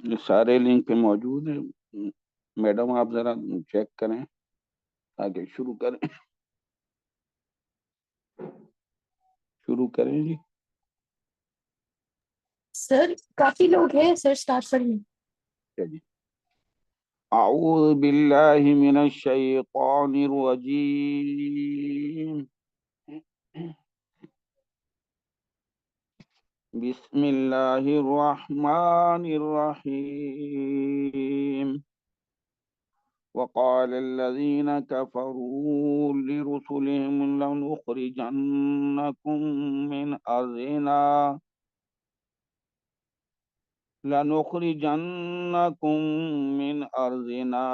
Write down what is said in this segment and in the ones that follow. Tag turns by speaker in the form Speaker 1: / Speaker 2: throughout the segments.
Speaker 1: یہ سارے لنک پہ موجود ہیں. میڈم آپ ذرا چیک کریں تاکہ شروع کریں. شروع کریں جی.
Speaker 2: سر کافی لوگ ہیں سر، سٹارٹ کریے.
Speaker 1: چلیے. اعوذ باللہ من الشیطان الرجیم. بسم اللہ الرحمن الرحیم. وقال الذين كفروا لرسلهم لنخرجنكم من أرضنا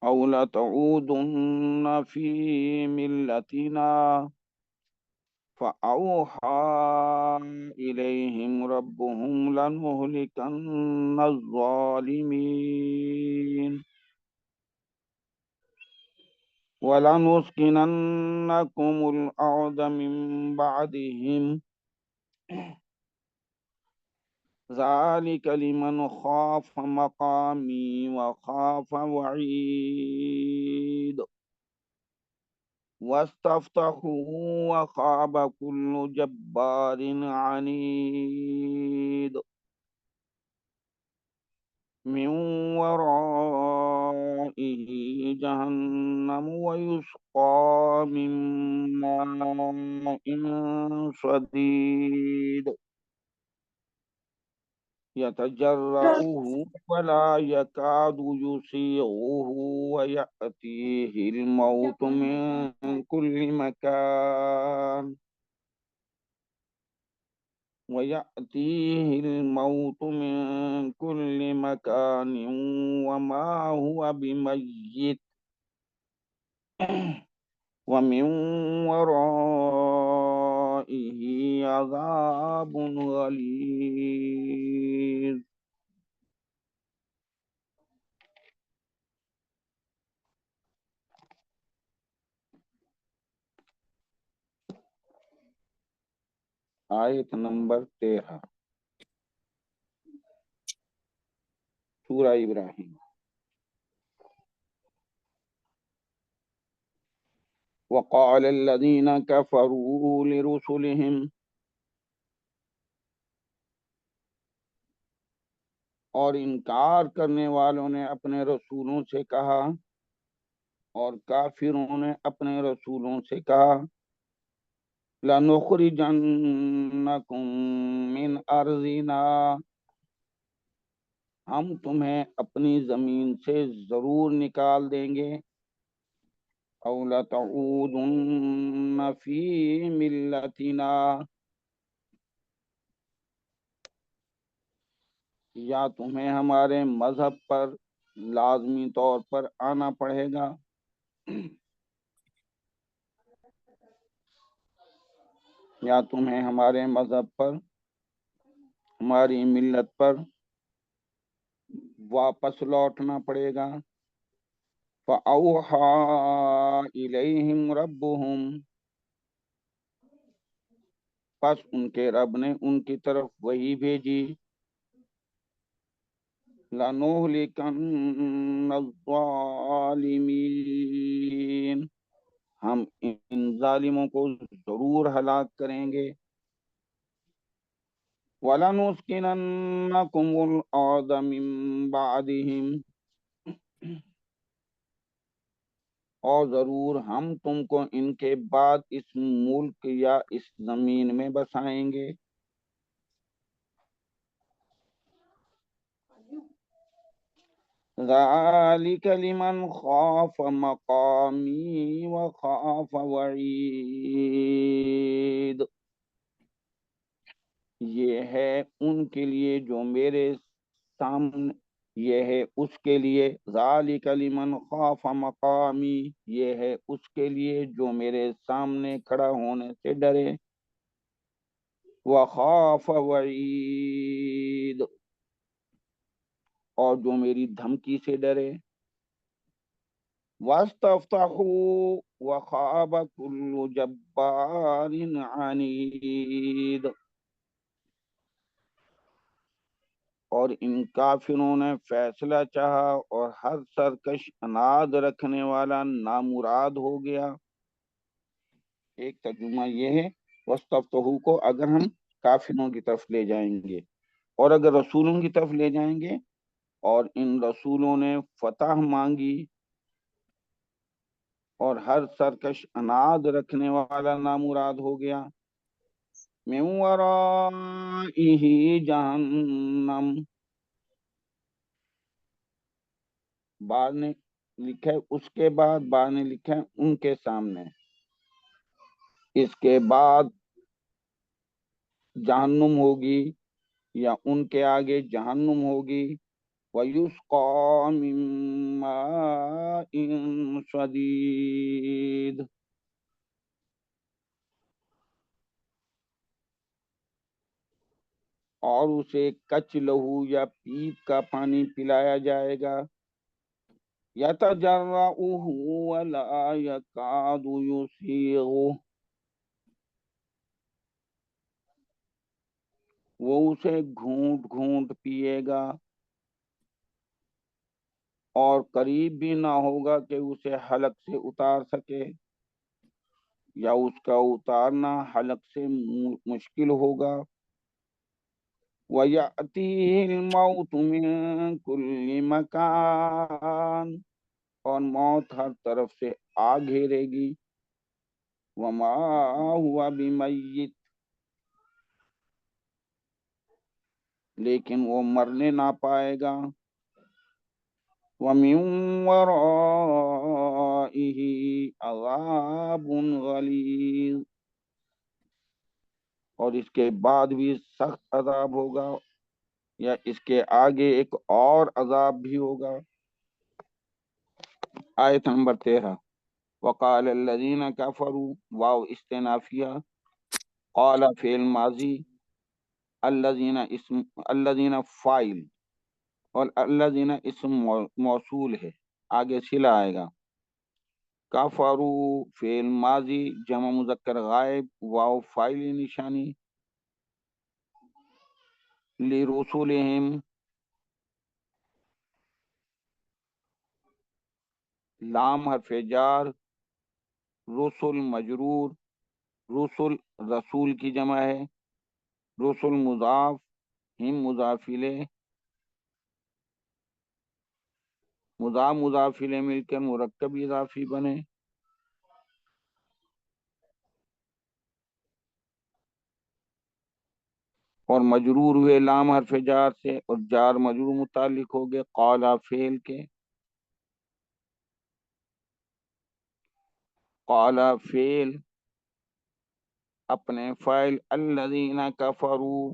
Speaker 1: أو لتعودن في ملتنا فأوحى إليهم ربهم لنهلكن الظالمين ولنسكننكم الأرض من بعدهم ذلك لمن خاف مقامي وخاف وعيد. واستفتحوا وخاب كل جبار عنيد. من ورائه جهنم ويسقى من ماء صديد يتجرعه ولا يكاد يسيغه ويأتيه الموت من كل مكان وما هو بميت ومن ورائه عذاب غليظ. آیت نمبر 13 سورہ ابراہیم. وقال الذين كفروا لرسلهم، اور انکار کرنے والوں نے اپنے رسولوں سے کہا، اور کافروں نے اپنے رسولوں سے کہا، لَنُخْرِجَنَّكُم مِّنْ أَرْضِنَا، ہم تمہیں اپنی زمین سے ضرور نکال دیں گے، أَوْ لَتَعُودُنَّ فِي مِلَّتِنَا، یا تمہیں ہمارے مذہب پر لازمی طور پر آنا پڑے گا. یا تمہیں ہمارے مذہب پر، ہماری ملت پر واپس لوٹنا پڑے گا. فَأَوْحَى إِلَيْهِمْ رَبُّهُمْ، پس ان کے رب نے ان کی طرف وحی بھیجی، لَنُهْلِكَنَّ الظَّالِمِينَ، ہم ان ظالموں کو ضرور ہلاک کریں گے. وَلَنُسْكِنَنَّكُمُ الْأَرْضَ مِن بَعْدِهِمْ، اور ضرور ہم تم کو ان کے بعد اس ملک یا اس زمین میں بسائیں گے. ذَلِكَ لِمَنْ خَافَ مَقَامِي وَخَافَ وَعِيدِ، یہ ہے ان کے لیے جو میرے سامنے، یہ ہے اس کے لیے، ذَلِكَ لِمَنْ خَافَ مَقَامِي، یہ ہے اس کے لیے جو میرے سامنے کھڑا ہونے سے ڈرے، وَخَافَ وَعِيدِ، اور جو میری دھمکی سے ڈرے. وَاسْتَفْتَحُوا وخاب كل جبار عنید، اور ان کافروں نے فیصلہ چاہا اور ہر سرکش اناد رکھنے والا نامراد ہو گیا۔ ایک ترجمہ یہ ہے وَاسْتَفْتَحُوا کو اگر ہم کافروں کی طرف لے جائیں گے، اور اگر رسولوں کی طرف لے جائیں گے اور ان رسولوں نے فتح مانگی اور ہر سرکش اناد رکھنے والا نامراد ہو گیا۔ من ورائہ جہنم، بعد نے لکھا ہے اس کے بعد، بعد نے لکھا ہے ان کے سامنے، اس کے بعد جہنم ہوگی یا ان کے آگے جہنم ہوگی۔ وَيُسْقَى مِن مَّاءٍ صَدِيدٍ، اور اسے کچ لہو یا پیپ کا پانی پلایا جائے گا۔ يَتَجَرَّعُهُ وَلَا يَكَادُ يُسِيغُهُ، وہ اسے گھونٹ گھونٹ پیے گا اور قریب بھی نہ ہوگا کہ اسے حلق سے اتار سکے، یا اس کا اتارنا حلق سے مشکل ہوگا۔ وَيَأْتِيهِ الْمَوْتُ مِن كُلِّ مَكَانٍ، اور موت ہر طرف سے آ گھیرے گی۔ وَمَا هُوَ بِمَيِّتٍ، لیکن وہ مرنے نہ پائے گا۔ وَمِن وَرَائِهِ عَذَابٌ غَلِيظٌ، اور اس کے بعد بھی سخت عذاب ہوگا، یا اس کے آگے ایک اور عذاب بھی ہوگا۔ آیت نمبر 13، وقال الذین کفروا، واو استنافیہ، قال فعل ماضی، الذین فاعل، اور الذین اسم موصول ہے، آگے صلہ آئے گا۔ کفروا فعل ماضی جمع مذکر غائب، واو فاعل نشانی، لرسولہم لام حرف جار، رسل مجرور، رسل رسول کی جمع ہے، رسل مضاف، ہم مضاف الیہ، مضاف الیہ مل کر مرکب اضافی بنے، اور مجرور ہوئے لام حرف جار سے، اور جار مجرور متعلق ہو گئے قالا فعل کے۔ قالا فعل اپنے فاعل الذین کفروا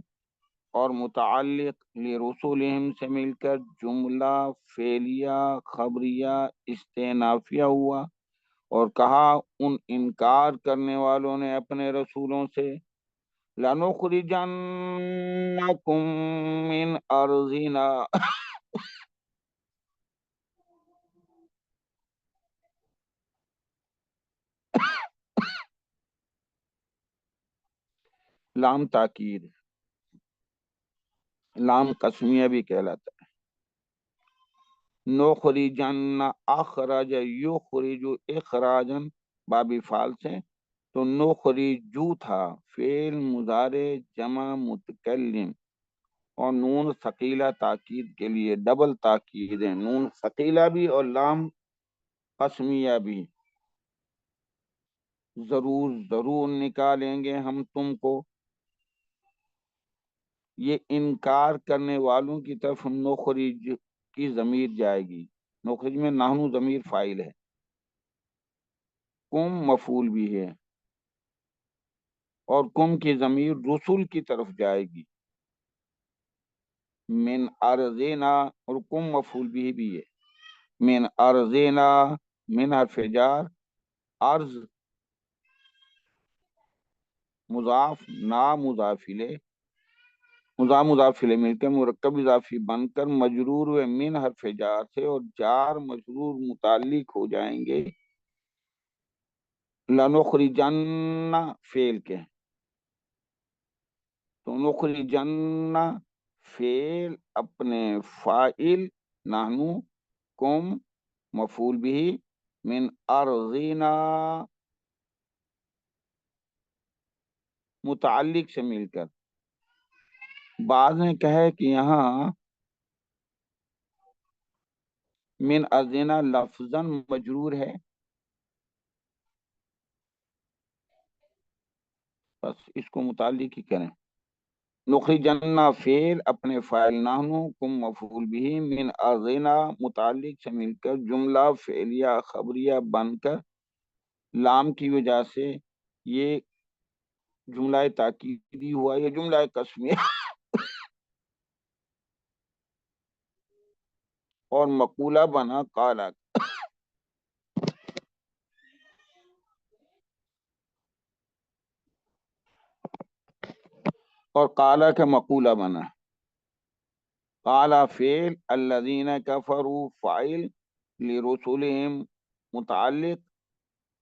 Speaker 1: اور متعلق لرسولہم سے مل کر جملہ فعلیہ خبریہ استئنافیہ ہوا، اور کہا ان انکار کرنے والوں نے اپنے رسولوں سے لَنُخْرِجَنَّكُم مِّنْ أَرْضِنَا، لام تاکید، لام قسمیہ بھی کہلاتا ہے۔ نخرجن اخرج یخرج اخراجن بابی فعل سے، تو نخرجو تھا فعل مضارع جمع متکلم، اور نون ثقیلہ تاکید کے لیے ڈبل تاکید ہے، نون ثقیلہ بھی اور لام قسمیہ بھی۔ ضرور ضرور نکالیں گے ہم تم کو، یہ انکار کرنے والوں کی طرف نخرج کی ضمیر جائے گی، نخرج میں نحنو ضمیر فاعل ہے، کم مفعول بھی ہے، اور کم کی ضمیر رسول کی طرف جائے گی۔ من ارضنا، اور کم مفعول بھی ہے، من ارضنا، من حرف جار، ارض مضاف، نا مضاف الیہ، مضاف الیہ مل کر مرکب اضافی بن کر مجرور ہوئے من حرف جار سے، اور جار مجرور متعلق ہو جائیں گے لنخرجن فعل کے، تو نخرجن فعل اپنے فاعل نحنو کم مفعول بھی من ارضنا متعلق سے مل کر. بعض نے کہا ہے کہ یہاں من ارضنا لفظاً مجرور ہے، بس اس کو متعلق ہی کریں. نخرجن فعل اپنے فاعل نحنو کم مفعول بھی من ارضنا متعلق سے مل کر جملہ فعلیہ خبریہ بن کر لام کی وجہ سے یہ جملہ تاکیدی ہوا، یہ جملہ قسمیہ اور مقولہ بنا قالا، اور قالا کا مقولہ بنا. قالا فعل الذین کفروا فاعل لرسولہم متعلق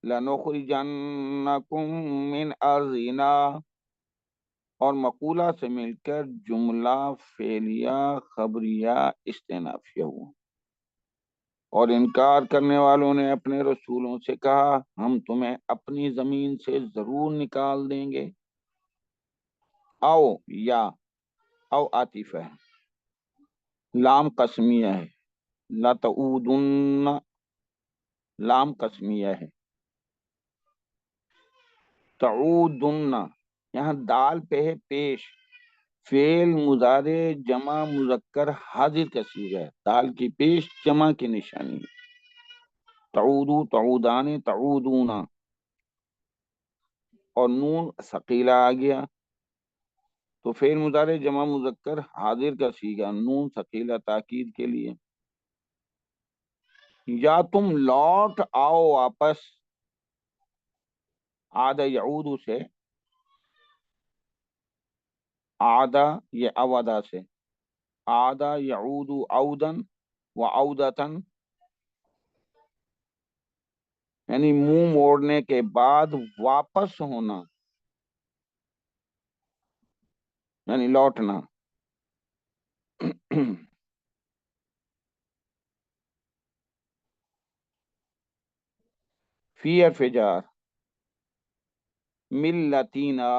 Speaker 1: لنخرجنکم من ارضنا، اور مقولہ سے مل کر جملہ فعلیہ خبریہ استئنافیہ ہوا. اور انکار کرنے والوں نے اپنے رسولوں سے کہا ہم تمہیں اپنی زمین سے ضرور نکال دیں گے. او یا او عاطفہ ہے، لام قسمیہ ہے، لتعودن لام قسمیہ ہے، تعودن یہاں دال پہ ہے پیش، فعل مضارع جمع مذکر حاضر کا صیغہ ہے، دال کی پیش جمع کی نشانی ہے. تعودو تعودان تعودون، اور نون ثقیلہ آ گیا تو فعل مضارع جمع مذکر حاضر کا صیغہ نون ثقیلہ تاکید کے لیے. یا تم لوٹ آؤ واپس، عاد یعود سے، عاد یہ اودا سے، عاد یعود عودن و عودتن، یعنی منہ موڑنے کے بعد واپس ہونا، یعنی لوٹنا. فی حرف جار، ملتینا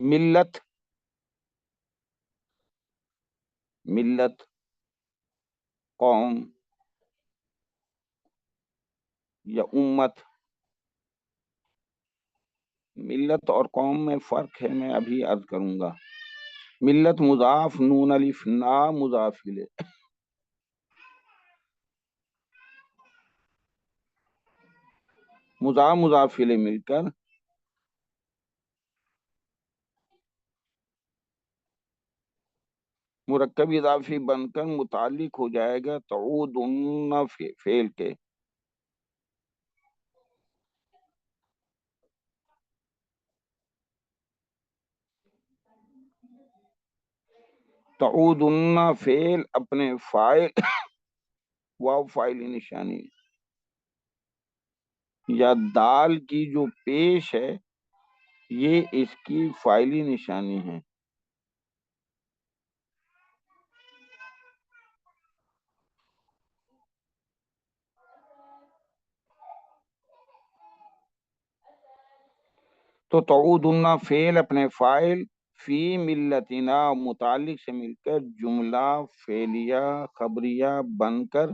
Speaker 1: ملت، ملت قوم یا امت. ملت اور قوم میں فرق ہے، میں ابھی عرض کروں گا. ملت مضاف نون الف نا مضاف الیہ، مضاف مضاف الیہ مل کر مرکب اضافی بن کر متعلق ہو جائے گا تعودن فعل کے. تعودن فعل اپنے فاعل واو فاعلی نشانی یا دال کی جو پیش ہے یہ اس کی فاعلی نشانی ہے. تو تعودن فعل اپنے فاعل فی ملتنا متعلق سے مل کر جملہ فعلیہ خبریہ بن کر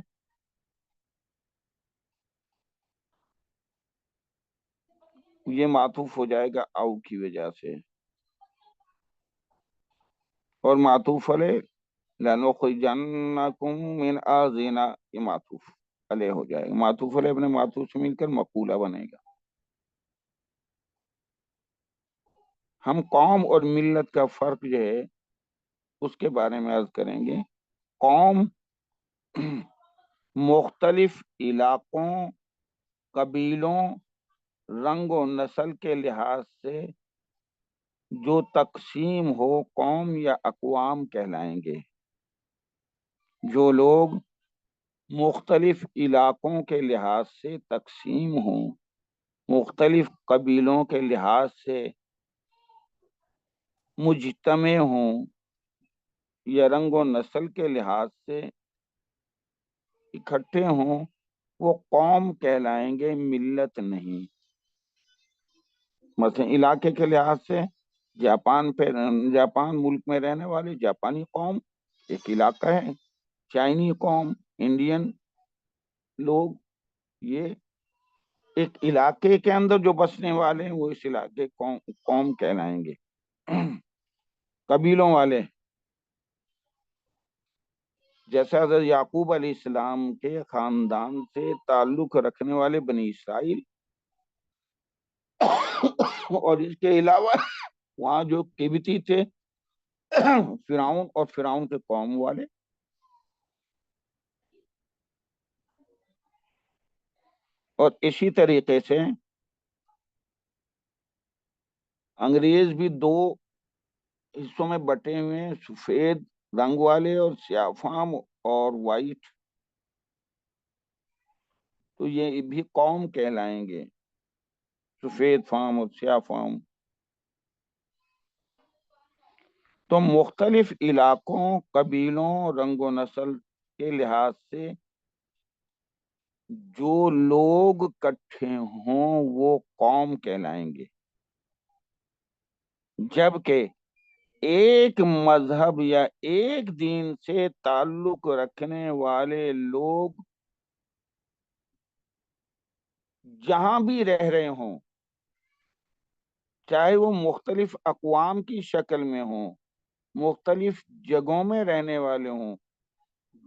Speaker 1: یہ معطوف ہو جائے گا او کی وجہ سے، اور معطوف علیہ لنخرجنکم من ارضنا یہ معطوف علیہ ہو جائے گا. معطوف علیہ اپنے معطوف سے مل کر مقولہ بنے گا. ہم قوم اور ملت کا فرق جو ہے اس کے بارے میں عرض کریں گے. قوم مختلف علاقوں، قبیلوں، رنگ و نسل کے لحاظ سے جو تقسیم ہو قوم یا اقوام کہلائیں گے. جو لوگ مختلف علاقوں کے لحاظ سے تقسیم ہوں، مختلف قبیلوں کے لحاظ سے مجتمع ہوں، یا رنگ و نسل کے لحاظ سے اکٹھے ہوں، وہ قوم کہلائیں گے، ملت نہیں۔ مثلا علاقے کے لحاظ سے جاپان ملک میں رہنے والے جاپانی قوم ایک علاقہ ہے، چائنی قوم، انڈین لوگ، یہ ایک علاقے کے اندر جو بسنے والے ہیں وہ اس علاقے قوم کہلائیں گے۔ قبیلوں والے جیسے حضرت یعقوب علیہ السلام کے خاندان سے تعلق رکھنے والے بنی اسرائیل، اور اس کے علاوہ وہاں جو قبطی تھے فرعون اور فرعون کے قوم والے۔ اور اسی طریقے سے انگریز بھی دو حصوں میں بٹے ہوئے ہیں، سفید رنگ والے اور سیاہ فام اور وائٹ، تو یہ بھی قوم کہلائیں گے، سفید فام اور سیاہ فام۔ تو مختلف علاقوں، قبیلوں، رنگ و نسل کے لحاظ سے جو لوگ اکٹھے ہوں وہ قوم کہلائیں گے، جبکہ ایک مذہب یا ایک دین سے تعلق رکھنے والے لوگ جہاں بھی رہ رہے ہوں، چاہے وہ مختلف اقوام کی شکل میں ہوں، مختلف جگہوں میں رہنے والے ہوں،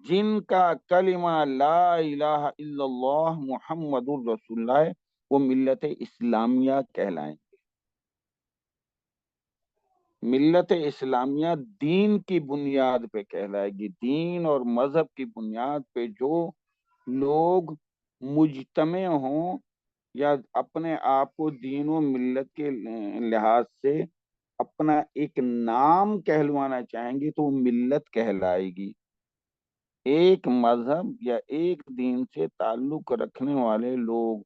Speaker 1: جن کا کلمہ لا الہ الا اللہ محمد الرسول اللہ ہے، وہ ملت اسلامیہ کہلائیں۔ ملت اسلامیہ دین کی بنیاد پہ کہلائے گی، دین اور مذہب کی بنیاد پہ جو لوگ مجتمع ہوں یا اپنے آپ کو دین و ملت کے لحاظ سے اپنا ایک نام کہلوانا چاہیں گی تو وہ ملت کہلائے گی۔ ایک مذہب یا ایک دین سے تعلق رکھنے والے لوگ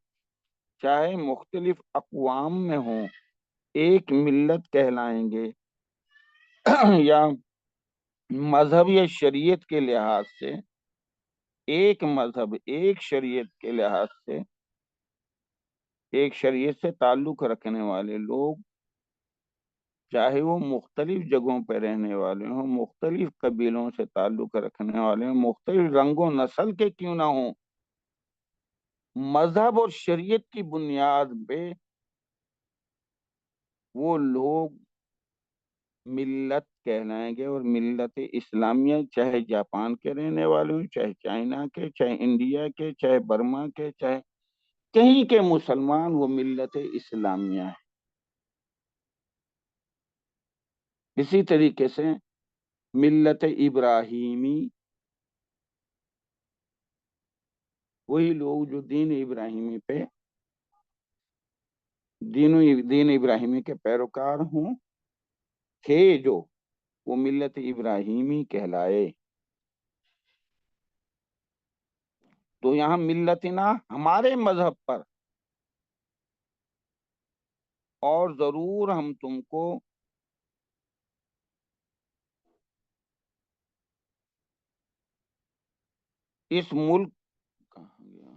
Speaker 1: چاہے مختلف اقوام میں ہوں، ایک ملت کہلائیں گے، یا مذہب یا شریعت کے لحاظ سے ایک مذہب، ایک شریعت کے لحاظ سے ایک شریعت سے تعلق رکھنے والے لوگ چاہے وہ مختلف جگہوں پہ رہنے والے ہوں، مختلف قبیلوں سے تعلق رکھنے والے ہوں، مختلف رنگ و نسل کے کیوں نہ ہوں، مذہب اور شریعت کی بنیاد پہ وہ لوگ ملت کہلائیں گے۔ اور ملت اسلامیہ چاہے جاپان کے رہنے والے ہوں، چاہے چائنا کے، چاہے انڈیا کے، چاہے برما کے، چاہے کہیں کے مسلمان، وہ ملت اسلامیہ ہے۔ اسی طریقے سے ملت ابراہیمی، وہی لوگ جو دین ابراہیمی پہ دین ابراہیمی کے پیروکار ہوں تھے، جو وہ ملت ابراہیمی کہلائے۔ تو یہاں ملتنا ہمارے مذہب پر، اور ضرور ہم تم کو اس ملک، کہاں گیا،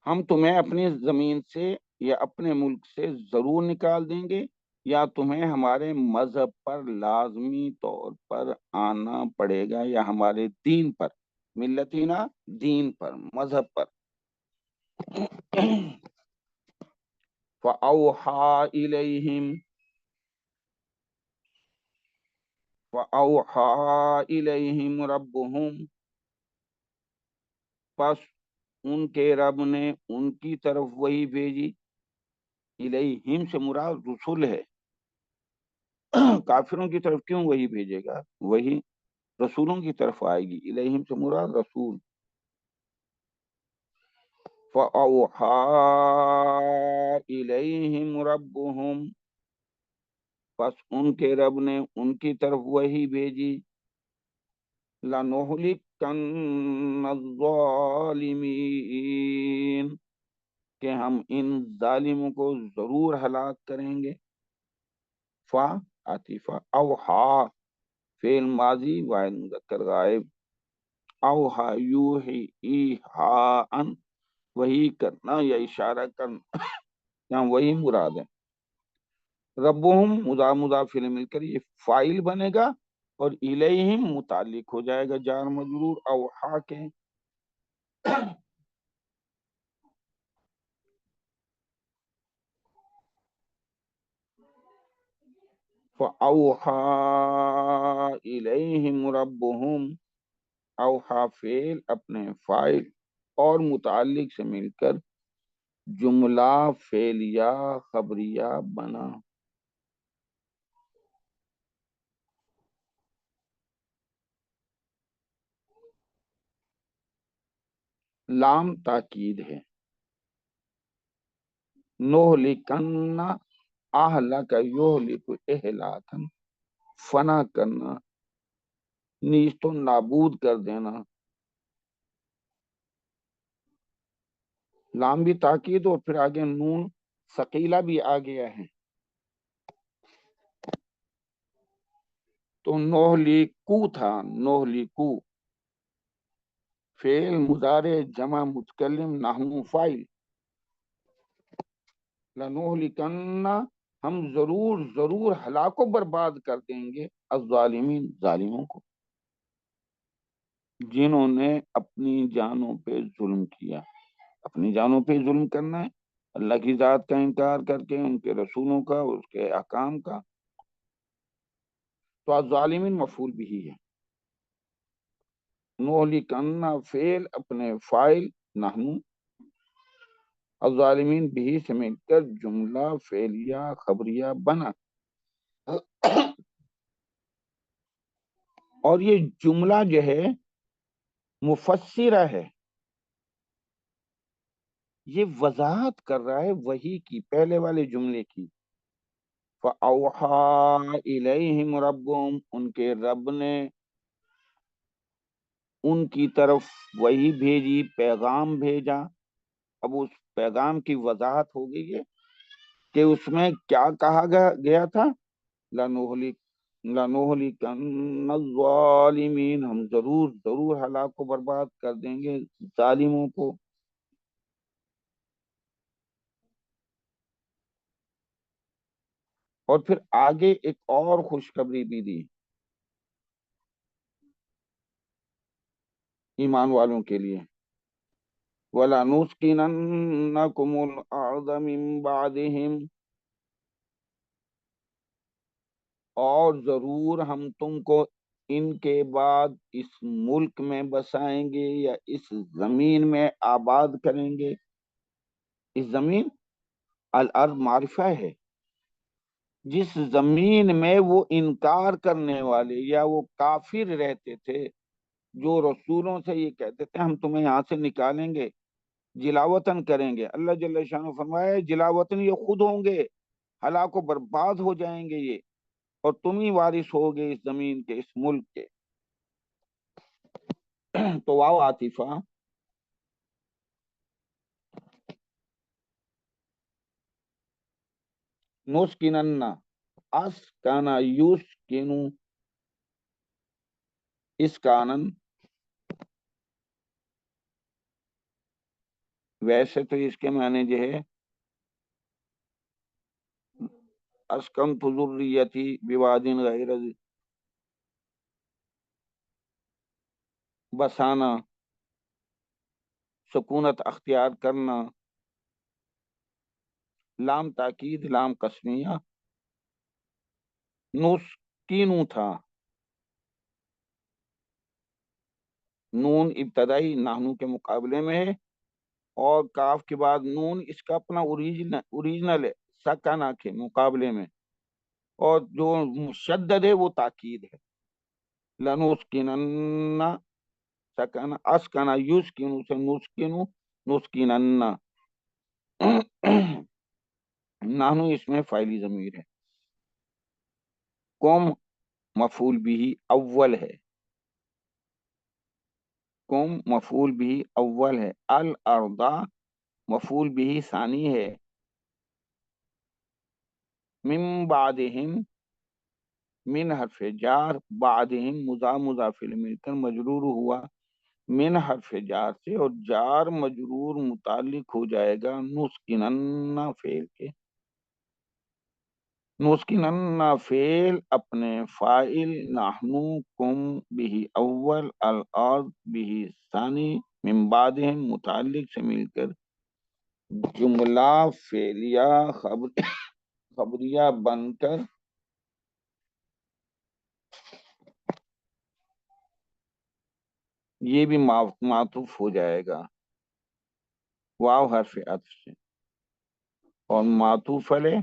Speaker 1: ہم تمہیں اپنی زمین سے یا اپنے ملک سے ضرور نکال دیں گے، یا تمہیں ہمارے مذہب پر لازمی طور پر آنا پڑے گا، یا ہمارے دین پر، ملتنا دین پر، مذہب پر۔ فَأَوْحَى إِلَيْهِمْ رَبُّهُمْ، پس ان کے رب نے ان کی طرف وہی بھیجی۔ الیہم سے مراد رسول ہے، کافروں کی طرف کیوں وہی بھیجے گا، وہی رسولوں کی طرف آئے گی، الیہم سے مراد رسول۔ فَأَوْحَى إِلَيْهِمْ رَبُّهُمْ، پس ان کے رب نے ان کی طرف وہی بھیجی، لَنُهْلِكَنَّ الظَّالِمِينَ، کہ ہم ان ظالموں کو ضرور ہلاک کریں گے۔ فا عاطفہ، اوحا فعل ماضی واحد مذکر غائب، اوحا یوحی ایحاء، وہی کرنا یا اشارہ کرنا، یہاں وہی مراد ہے۔ ربہم مضاف مضاف سے مل کر یہ فائل بنے گا، اور الیہم متعلق ہو جائے گا جار مجرور اوحا کے۔ فَأَوْحَىٰ إِلَيْهِمْ رَبُّهُمْ، اوحا فعل اپنے فائل اور متعلق سے مل کر جملہ فعلیہ خبریہ بنا۔ لام تاکید ہے، نہلکن اہلک یہلک اہلاکن، فنا کرنا، نیست و نابود کر دینا۔ لام بھی تاکید اور پھر آگے نون ثقیلہ بھی آ گیا ہے، تو نہلکو تھا، نہلکو فعل مضارع جمع متکلم نحو فاعل، لنہلکن ہم ضرور ضرور ہلاک و برباد کر دیں گے، الظالمین ظالموں کو، جنہوں نے اپنی جانوں پہ ظلم کیا۔ اپنی جانوں پہ ظلم کرنا ہے، اللہ کی ذات کا انکار کر کے، ان کے رسولوں کا، اس کے احکام کا، تو الظالمین مفعول بھی ہے۔ نہلکن فعل اپنے فاعل نحن، الظالمین بھی سے مل کر جملہ فعلیہ خبریہ بنا۔ اور یہ جملہ جو ہے مفسرہ ہے، یہ وضاحت کر رہا ہے وحی کی، پہلے والے جملے کی۔ فَأَوْحَىٰ إِلَيْهِمْ رَبُّهُمْ، ان کے رب نے ان کی طرف وہی بھیجی، پیغام بھیجا۔ اب اس پیغام کی وضاحت ہو گئی ہے کہ اس میں کیا کہا گیا تھا، لَنُهْلِكَنَّ الظَّالِمِينَ، ہم ضرور ضرور ہلاک کو برباد کر دیں گے ظالموں کو۔ اور پھر آگے ایک اور خوشخبری بھی دی ایمان والوں کے لیے، وَلَنُسْكِنَنَّكُمُ الْأَرْضَ مِنْ بَعْدِهِمْ، اور ضرور ہم تم کو ان کے بعد اس ملک میں بسائیں گے یا اس زمین میں آباد کریں گے۔ اس زمین، الارض معرفہ ہے، جس زمین میں وہ انکار کرنے والے یا وہ کافر رہتے تھے، جو رسولوں سے یہ کہتے تھے ہم تمہیں یہاں سے نکالیں گے، جلاوطن کریں گے، اللہ جل شانہ فرمایا جلاوطن یہ خود ہوں گے، ہلاک و برباد ہو جائیں گے یہ، اور تم ہی وارث ہوگے اس زمین کے، اس ملک کے۔ تو واو عاطفہ، نسکنن، اسکنا یسکنو، اسکانن، ویسے تو اس کے معنی جو ہے اسکنت ذریتی بواد غیر بسانا، سکونت اختیار کرنا۔ لام تاکید، لام قسمیہ، نسکینو تھا، نون ابتدائی نحنو کے مقابلے میں ہے، اور کاف کے بعد نون اس کا اپنا اوریجنل ہے سکنا کے مقابلے میں، اور جو مشدد ہے وہ تاکید ہے۔ لنسکنن، سکنا اسکنا یسکنو سے نسکنو، نسکنن، نحنو اس میں فاعلی ضمیر ہے۔ قم مفعول بھی اول ہے، قم مفعول بھی اول ہے، الارض مفعول بھی ثانی ہے، من بعدہم من حرف جار، بعدہم مضاف الیہ مل کر مجرور ہوا من حرف جار سے، اور جار مجرور متعلق ہو جائے گا نسکنن فعل کے، نسکنن فعل اپنے فاعل نحنو کم بھی اول الارض بھی ثانی من بعدہم متعلق سے مل کر جملہ فعلیہ خبریہ بن کر یہ بھی معطوف ہو جائے گا واو حرف عطف سے، اور معطوف علیہ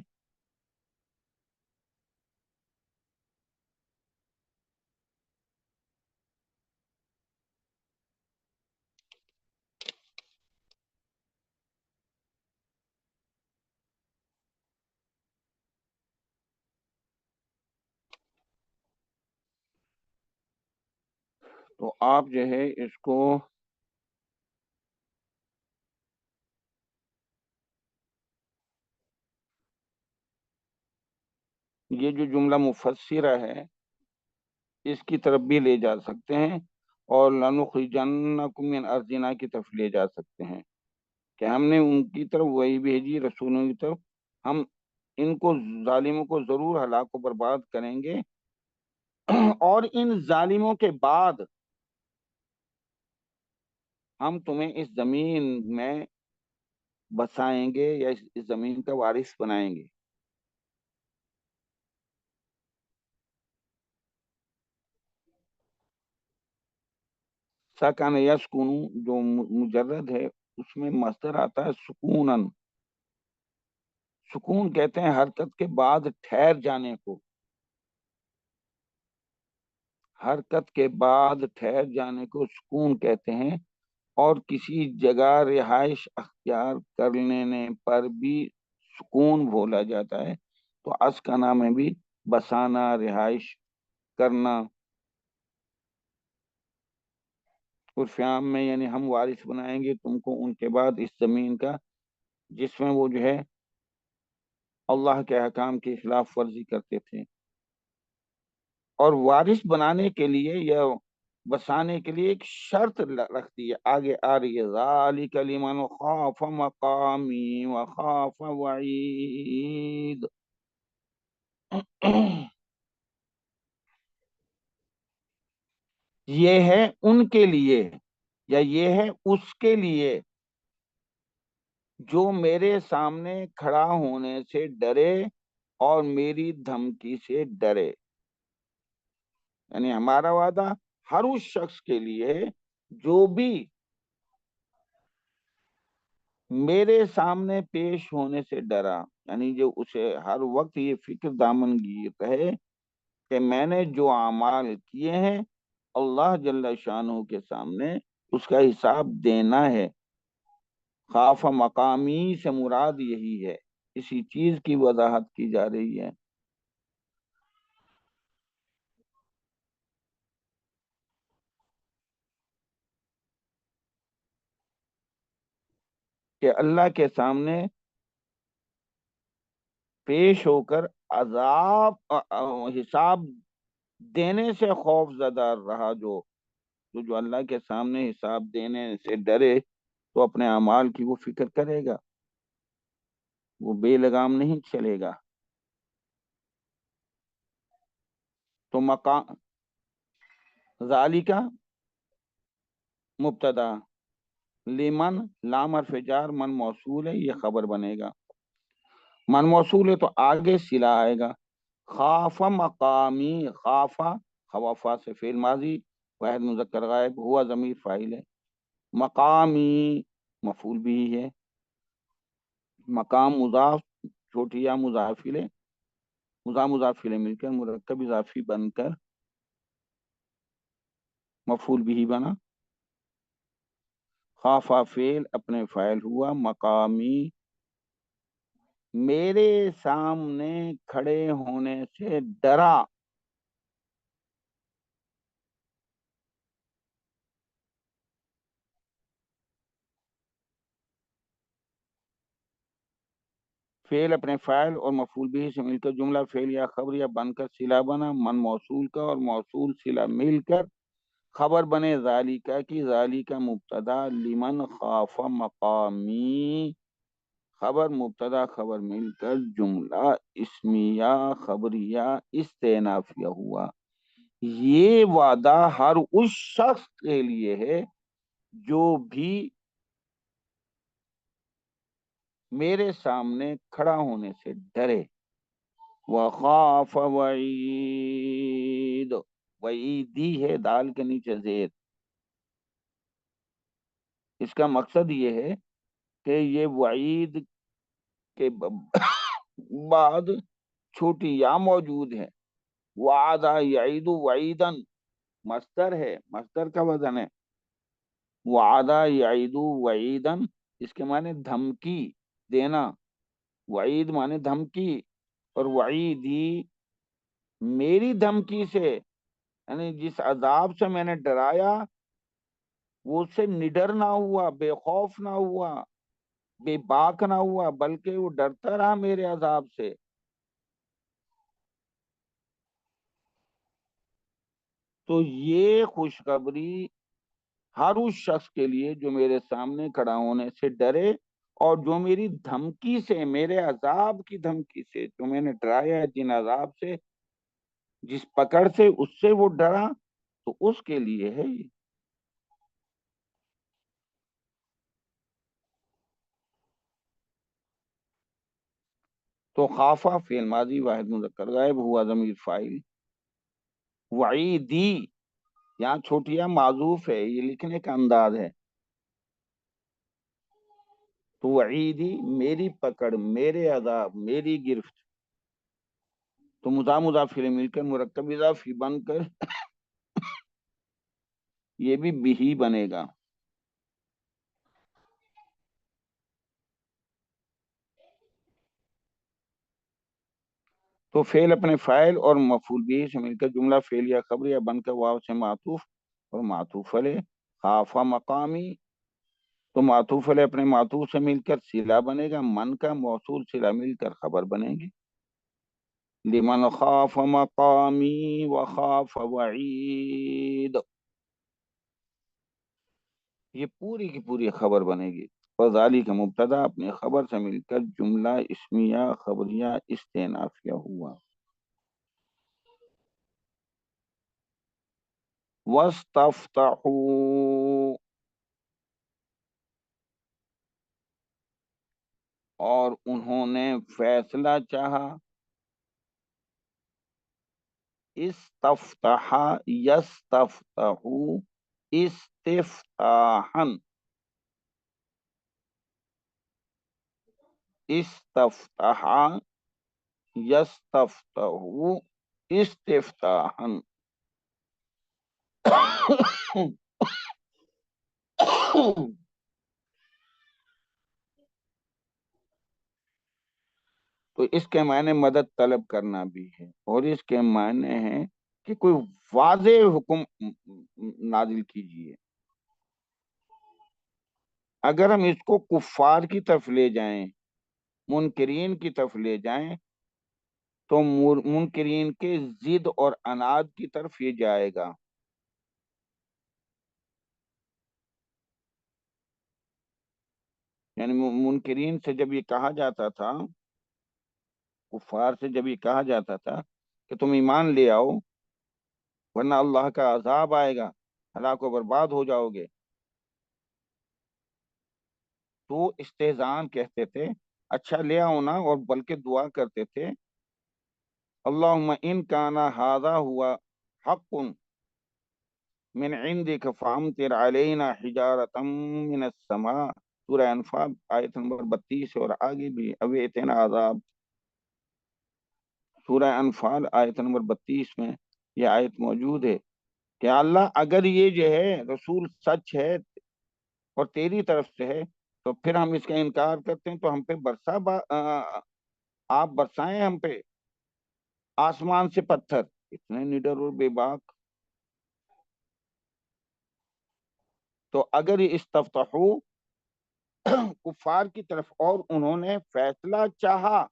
Speaker 1: تو آپ جو ہے اس کو یہ جو جملہ مفسرہ ہے اس کی طرف بھی لے جا سکتے ہیں، اور لَنُخْرِجَنَّكُم مِّنْ أَرْضِنَا کی طرف لے جا سکتے ہیں کہ ہم نے ان کی طرف وہی بھیجی، رسولوں کی طرف ہم ان کو ظالموں کو ضرور ہلاک و برباد کریں گے، اور ان ظالموں کے بعد ہم تمہیں اس زمین میں بسائیں گے یا اس زمین کا وارث بنائیں گے۔ سکن یسکن جو مجرد ہے اس میں مصدر آتا ہے سکونن، سکون کہتے ہیں حرکت کے بعد ٹھہر جانے کو، حرکت کے بعد ٹھہر جانے کو سکون کہتے ہیں، اور کسی جگہ رہائش اختیار کر لینے پر بھی سکون بولا جاتا ہے، تو اسکنا میں بھی بسانا، رہائش کرنا، عرف عام میں یعنی ہم وارث بنائیں گے تم کو ان کے بعد اس زمین کا جس میں وہ جو ہے اللہ کے احکام کی خلاف ورزی کرتے تھے۔ اور وارث بنانے کے لیے یا بسانے کے لیے ایک شرط رکھ دی ہے، آگے آ رہی ہے، ذالک لمن خاف مقامی وخاف وعید۔ یہ ہے ان کے لیے یا یہ ہے اس کے لیے جو میرے سامنے کھڑا ہونے سے ڈرے اور میری دھمکی سے ڈرے، یعنی ہمارا وعدہ ہر اس شخص کے لیے ہے جو بھی میرے سامنے پیش ہونے سے ڈرا، یعنی جو اسے ہر وقت یہ فکر دامنگیر رہے کہ میں نے جو اعمال کیے ہیں اللہ جل شانہ کے سامنے اس کا حساب دینا ہے۔ خاف مقامی سے مراد یہی ہے، اسی چیز کی وضاحت کی جا رہی ہے کہ اللہ کے سامنے پیش ہو کر عذاب حساب دینے سے خوف زدہ رہا، جو اللہ کے سامنے حساب دینے سے ڈرے تو اپنے اعمال کی وہ فکر کرے گا، وہ بے لگام نہیں چلے گا۔ تو مقام ذالکا مبتدا، لمن لام حرف جار، من موصول ہے، یہ خبر بنے گا، من موصول ہے تو آگے صلہ آئے گا، خاف مقامی، خافا خوافا سے فعل ماضی واحد مذکر غائب، ہوا ضمیر فاعل ہے، مقامی مفعول بھی ہے، مقام مضاف، چھوٹی یا مضافل ہے، مضافل مل کر مرکب اضافی بن کر مفعول بھی بنا، خافا فعل اپنے فاعل ہوا، مقامی میرے سامنے کھڑے ہونے سے ڈرا، فعل اپنے فاعل اور مفعول بھی سے مل کر جملہ فعل یا خبر یا بن کر صلہ بنا، من موصول کا اور موصول صلہ مل کر خبر بنے، ذالکا کی ذالکا مبتدا، لمن خاف مقامی خبر مبتدا خبر مل کر جملہ اسمیہ خبریہ استئنافیہ ہوا۔ یہ وعدہ ہر اس شخص کے لیے ہے جو بھی میرے سامنے کھڑا ہونے سے ڈرے۔ وخاف وعید، وعیدی ہے دال کے نیچے زیر۔ اس کا مقصد یہ ہے کہ یہ وعید کے بعد چھوٹی یا موجود ہے۔ وعدہ یعید وعیدن مصدر ہے، مصدر کا وزن ہے۔ وعدہ یعید وعیدن اس کے معنی دھمکی دینا، وعید معنی دھمکی، اور وعیدی میری دھمکی سے، یعنی جس عذاب سے میں نے ڈرایا وہ اس سے نڈر نہ ہوا، بے خوف نہ ہوا، بے باک نہ ہوا، بلکہ وہ ڈرتا رہا میرے عذاب سے۔ تو یہ خوشخبری ہر اس شخص کے لیے جو میرے سامنے کھڑا ہونے سے ڈرے، اور جو میری دھمکی سے، میرے عذاب کی دھمکی سے، جو میں نے ڈرایا ہے جن عذاب سے، جس پکڑ سے اس سے وہ ڈرا، تو اس کے لیے ہے یہ۔ تو خافہ فعل ماضی واحد مذکر غائب، ہوا ضمیر فاعل، وعیدی یہاں چھوٹیا معذوف ہے، یہ لکھنے کا انداز ہے۔ تو وعیدی میری پکڑ، میرے عذاب، میری گرفت، تو مضاف الیہ مل کر مرکب اضافی بن کر یہ بھی بہی بنے گا۔ تو فعل اپنے فاعل اور مفعول بھی سے مل کر جملہ فعل یا خبر یا بن کر واو سے معطوف اور معطوف علیہ، خافہ مقامی، تو معطوف علیہ اپنے معطوف سے مل کر صلہ بنے گا، من کا موصول صلہ مل کر خبر بنے گی، لمن خاف مقامی وخاف وعید، یہ پوری کی پوری خبر بنے گی۔ فضالی کا مبتدا اپنے خبر سے مل کر جملہ اسمیہ خبریہ استئنافیہ ہوا۔ وَاسْتَفْتَحُوا، اور انہوں نے فیصلہ چاہا، استفتح یستفتح استفتاحا، استفتح یستفتح استفتاحا۔ تو اس کے معنی مدد طلب کرنا بھی ہے، اور اس کے معنی ہے کہ کوئی واضح حکم نازل کیجیے۔ اگر ہم اس کو کفار کی طرف لے جائیں، منکرین کی طرف لے جائیں، تو منکرین کے ضد اور عناد کی طرف یہ جائے گا۔ یعنی منکرین سے جب یہ کہا جاتا تھا، کفار سے جب یہ کہا جاتا تھا کہ تم ایمان لے آؤ ورنہ اللہ کا عذاب آئے گا، ہلاک و برباد ہو جاؤ گے، تو استہزان کہتے تھے اچھا لے آؤ نا، اور بلکہ دعا کرتے تھے اللہم ان کانا ھذا ہوا حق من عندک فامطر علینا حجارتا من السماء، سورہ انفال آیت نمبر 32، اور آگے بھی اویتنا عذاب، سورہ انفال آیت نمبر 32 میں یہ آیت موجود ہے کہ اللہ اگر یہ جو ہے رسول سچ ہے اور تیری طرف سے ہے تو پھر ہم اس کا انکار کرتے ہیں، تو ہم پہ آپ برسائیں ہم پہ آسمان سے پتھر۔ اتنے نڈر اور بے باک۔ تو اگر یہ استفتحو کفار کی طرف اور انہوں نے فیصلہ چاہا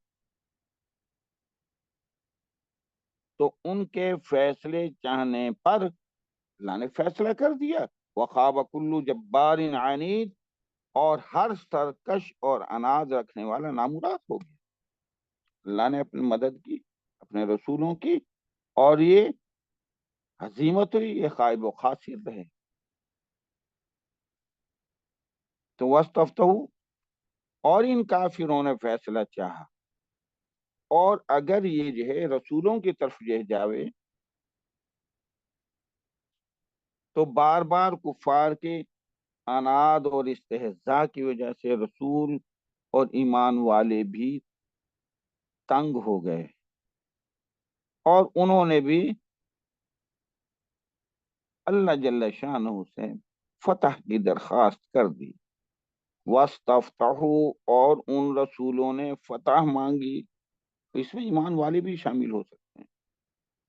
Speaker 1: تو ان کے فیصلے چاہنے پر اللہ نے فیصلہ کر دیا وخاب کل جبار عنید اور ہر سرکش اور اناج رکھنے والا نامراد ہو گیا اللہ نے اپنی مدد کی اپنے رسولوں کی اور یہ ہزیمت ہوئی یہ خائب و خاسر رہے تو وستفتہو اور ان کافروں نے فیصلہ چاہا اور اگر یہ جو ہے رسولوں کی طرف یہ جاوے تو بار بار کفار کے اناد اور استہزاء کی وجہ سے رسول اور ایمان والے بھی تنگ ہو گئے اور انہوں نے بھی اللہ جل شانہ سے فتح کی درخواست کر دی وَاسْتَفْتَحُوا اور ان رسولوں نے فتح مانگی اس میں ایمان والے بھی شامل ہو سکتے ہیں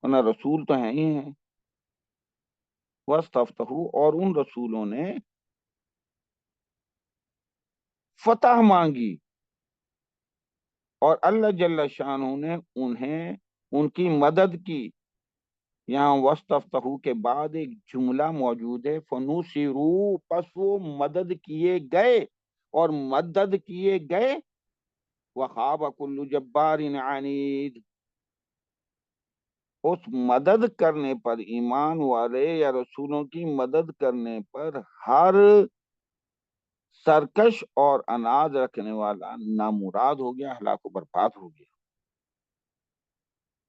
Speaker 1: ورنہ رسول تو ہیں ہی ہیں وَاسْتَفْتَحُوا اور ان رسولوں نے فتح مانگی اور اللہ جل شانہ نے انہیں ان کی مدد کی یہاں وَاسْتَفْتَحُوا کے بعد ایک جملہ موجود ہے فَنُصِرُوا پس وہ مدد کیے گئے اور مدد کیے گئے وَخَابَ كُلُّ جَبَّارٍ عَنِيدٍ اس مدد کرنے پر ایمان والے یا رسولوں کی مدد کرنے پر ہر سرکش اور اناج رکھنے والا نامراد ہو گیا ہلاک و برباد ہو گیا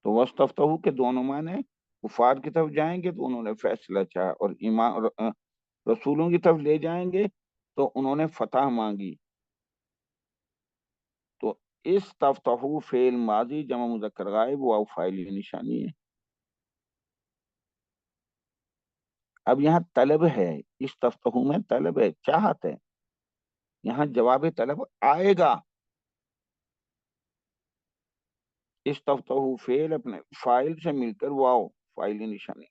Speaker 1: تو وَاسْتَفْتَحُوا کے دونوں معنی کفار کی طرف جائیں گے تو انہوں نے فیصلہ چاہا اور ایمان رسولوں کی طرف لے جائیں گے تو انہوں نے فتح مانگی تو استفتحوا فعل ماضی جمع مذکر غائب واو فاعل نشانی ہے اب یہاں طلب ہے استفتحوا میں طلب ہے چاہت ہے یہاں جواب طلب آئے گا استفتحوا فعل اپنے فاعل سے مل کر واو فاعل نشانی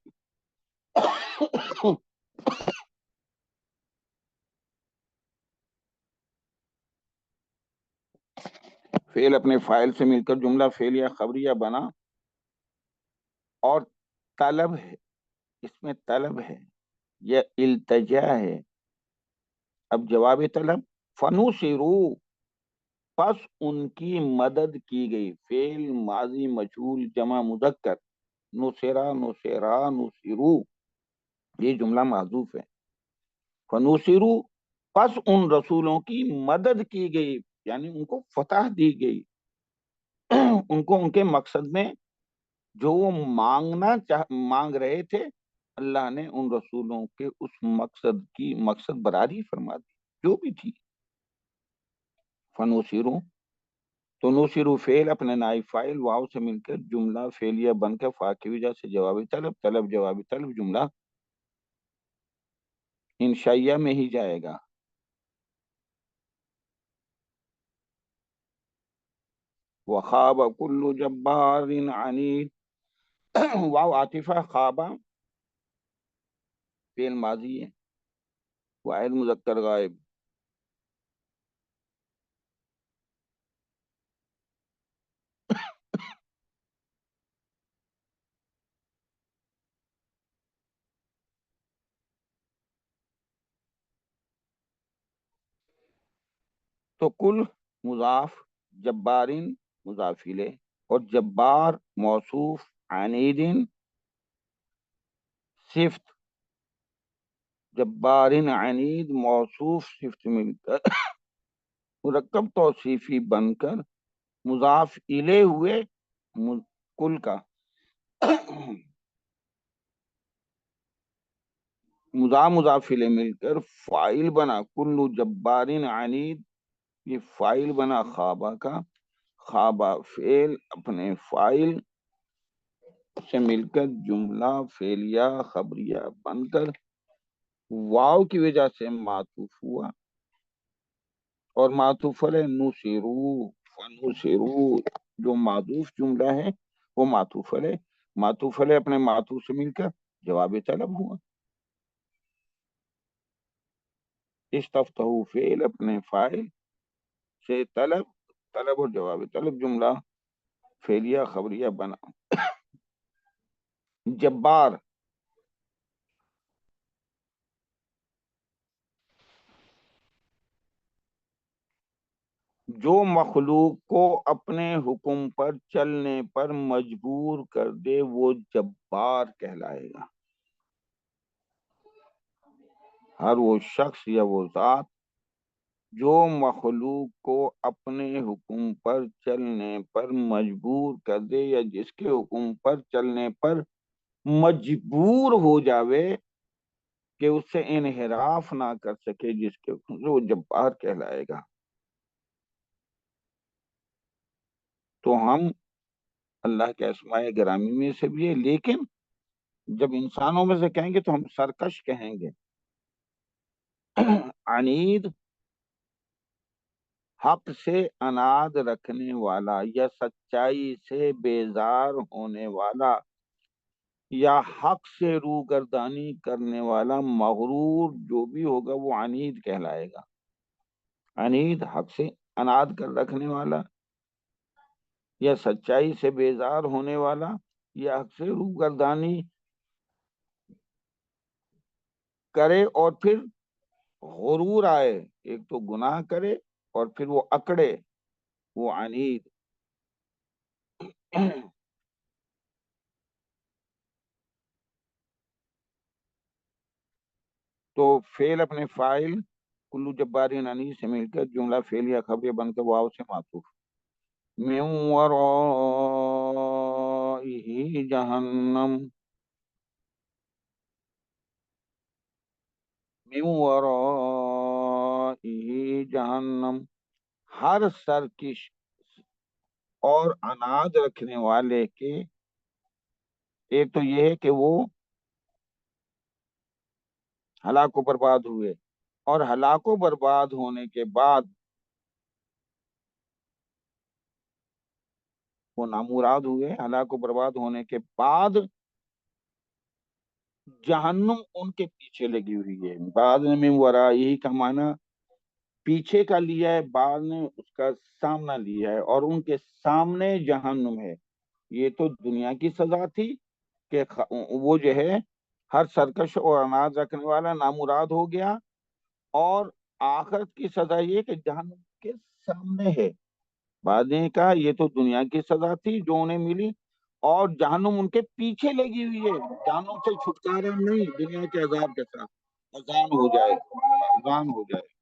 Speaker 1: فعل اپنے فاعل سے مل کر جملہ فعلیہ خبریہ بنا اور طلب ہے اس میں طلب ہے یہ التجا ہے اب جواب طلب فنوصروا پس ان کی مدد کی گئی فعل ماضی مجہول جمع مذکر نصرا نصرا نصرو یہ جملہ محذوف ہے فنوصروا پس ان رسولوں کی مدد کی گئی یعنی ان کو فتح دی گئی ان کو ان کے مقصد میں جو وہ مانگ رہے تھے اللہ نے ان رسولوں کے اس مقصد کی مقصد براری فرما دی جو بھی تھی فنوصروا تو نوصروا فعل اپنے نائب فاعل واو سے مل کر جملہ فعلیہ بن کر فا کی وجہ سے جوابی طلب طلب جوابی طلب جملہ انشائیہ میں ہی جائے گا وخاب کل جبار عنید واو عاطفہ خوابہ فعل ماضی ہے واحد مذکر غائب تو کل مضاف جبارن مضاف الیہ اور جبار موصوف عنیدن صفت جبارن عنید موصوف صفت مل کر مرکب توصیفی بن کر مضاف الیہ ہوئے کل کا مضاف الیہ مل کر فاعل بنا کل جبارن عنید یہ فاعل بنا خوابہ کا خوابہ فعل اپنے فاعل سے مل کر جملہ فعلیہ خبریہ بن کر واو کی وجہ سے معطوف ہوا اور معطوف علیہ نصرو فنصرو جو معطوف جملہ ہے وہ معطوف علیہ اپنے معطوف سے مل کر جواب طلب ہوا استفتح فعل اپنے فاعل سے طلب، طلب اور جواب طلب جملہ فعلیہ خبریہ بنا. جبار، جو مخلوق کو اپنے حکم پر چلنے پر مجبور کر دے وہ جبار کہلائے گا. ہر وہ شخص یا وہ ذات جو مخلوق کو اپنے حکم پر چلنے پر مجبور کر دے یا جس کے حکم پر چلنے پر مجبور ہو جاوے کہ اس سے انحراف نہ کر سکے جس کے حکم سے، وہ جبار کہلائے گا. تو ہم اللہ کے اسماء گرامی میں سے بھی ہے، لیکن جب انسانوں میں سے کہیں گے تو ہم سرکش کہیں گے. عنید، حق سے اناد رکھنے والا یا سچائی سے بیزار ہونے والا یا حق سے روگردانی کرنے والا مغرور جو بھی ہوگا وہ عنید کہلائے گا. عنید حق سے اناد کر رکھنے والا یا سچائی سے بیزار ہونے والا یا حق سے روگردانی کرے اور پھر غرور آئے، ایک تو گناہ کرے اور پھر وہ اکڑے، وہ عنید. تو فعل اپنے فاعل کلو جبارین عنید سے مل کر جملہ فعل یا خبر بن کر واو سے معطوف. من ورائہ جہنم، من ورائہ جہنم، ہر سرکش اور اناد رکھنے والے کے ایک تو یہ ہے کہ وہ ہلاک و برباد ہوئے، اور ہلاک و برباد ہونے کے بعد وہ نامراد ہوئے. ہلاک و برباد ہونے کے بعد جہنم ان کے پیچھے لگی ہوئی ہے. بعد میں ورائی کا معنی پیچھے کا لیا ہے، بعد نے اس کا سامنا لیا ہے، اور ان کے سامنے جہنم ہے. یہ تو دنیا کی سزا تھی کہ وہ جو ہے ہر سرکش اور اناج رکھنے والا نامراد ہو گیا، اور آخرت کی سزا یہ کہ جہنم کے سامنے ہے. بعد نے کہا یہ تو دنیا کی سزا تھی جو انہیں ملی، اور جہنم ان کے پیچھے لگی ہوئی ہے. جہنم سے چھٹکارا نہیں، دنیا کے عذاب کے ساتھ اذان ہو جائے، اذان ہو جائے.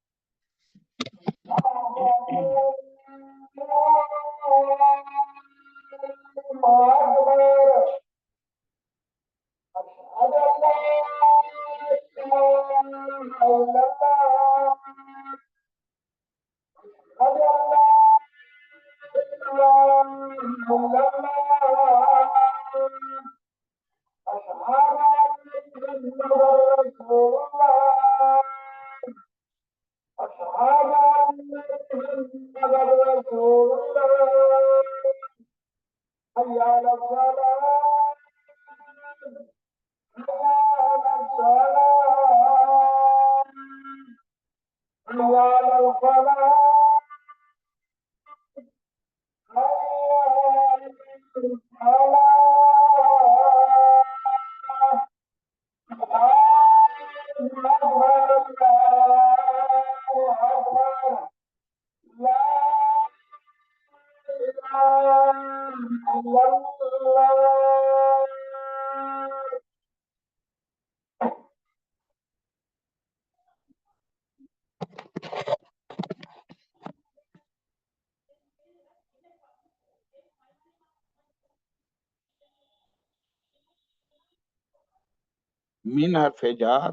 Speaker 1: من حرف جار،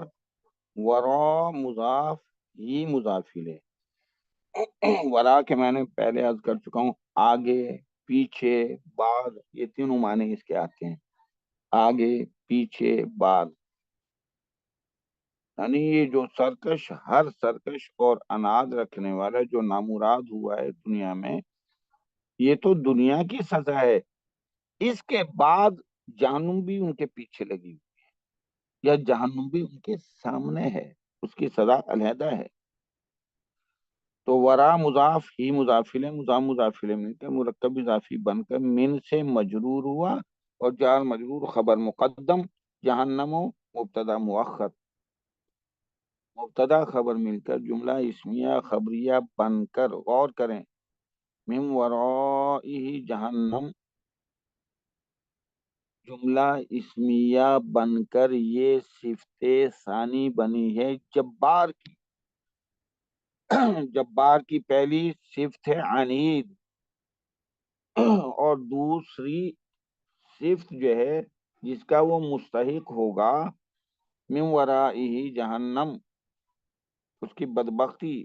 Speaker 1: ورا مضاف، ہی مضاف الیہ. ورا کے میں نے پہلے عرض کر چکا ہوں، آگے، پیچھے، بعد، یہ تینوں معنی اس کے آتے ہیں. آگے، پیچھے، بعد. یعنی یہ جو سرکش، ہر سرکش اور اناد رکھنے والا جو نامراد ہوا ہے دنیا میں، یہ تو دنیا کی سزا ہے. اس کے بعد جہنم بھی ان کے پیچھے لگی ہوئی، یا جہنم بھی ان کے سامنے ہے، اس کی سزا علیحدہ ہے. تو ورا مضاف ہی مضافل مضافل مل کے مرکب اضافی بن کر من سے مجرور ہوا، اور جار مجرور خبر مقدم جہنم و مبتدا مؤخر، مبتدا خبر مل کر جملہ اسمیہ خبریہ بن کر، غور کریں، من ورائہ جہنم جملہ اسمیہ بن کر یہ صفت ثانی بنی ہے جبار کی۔ جبار کی پہلی صفت ہے عنید، اور دوسری صفت جو ہے جس کا وہ مستحق ہوگا من ورائہ جہنم، اس کی بدبختی۔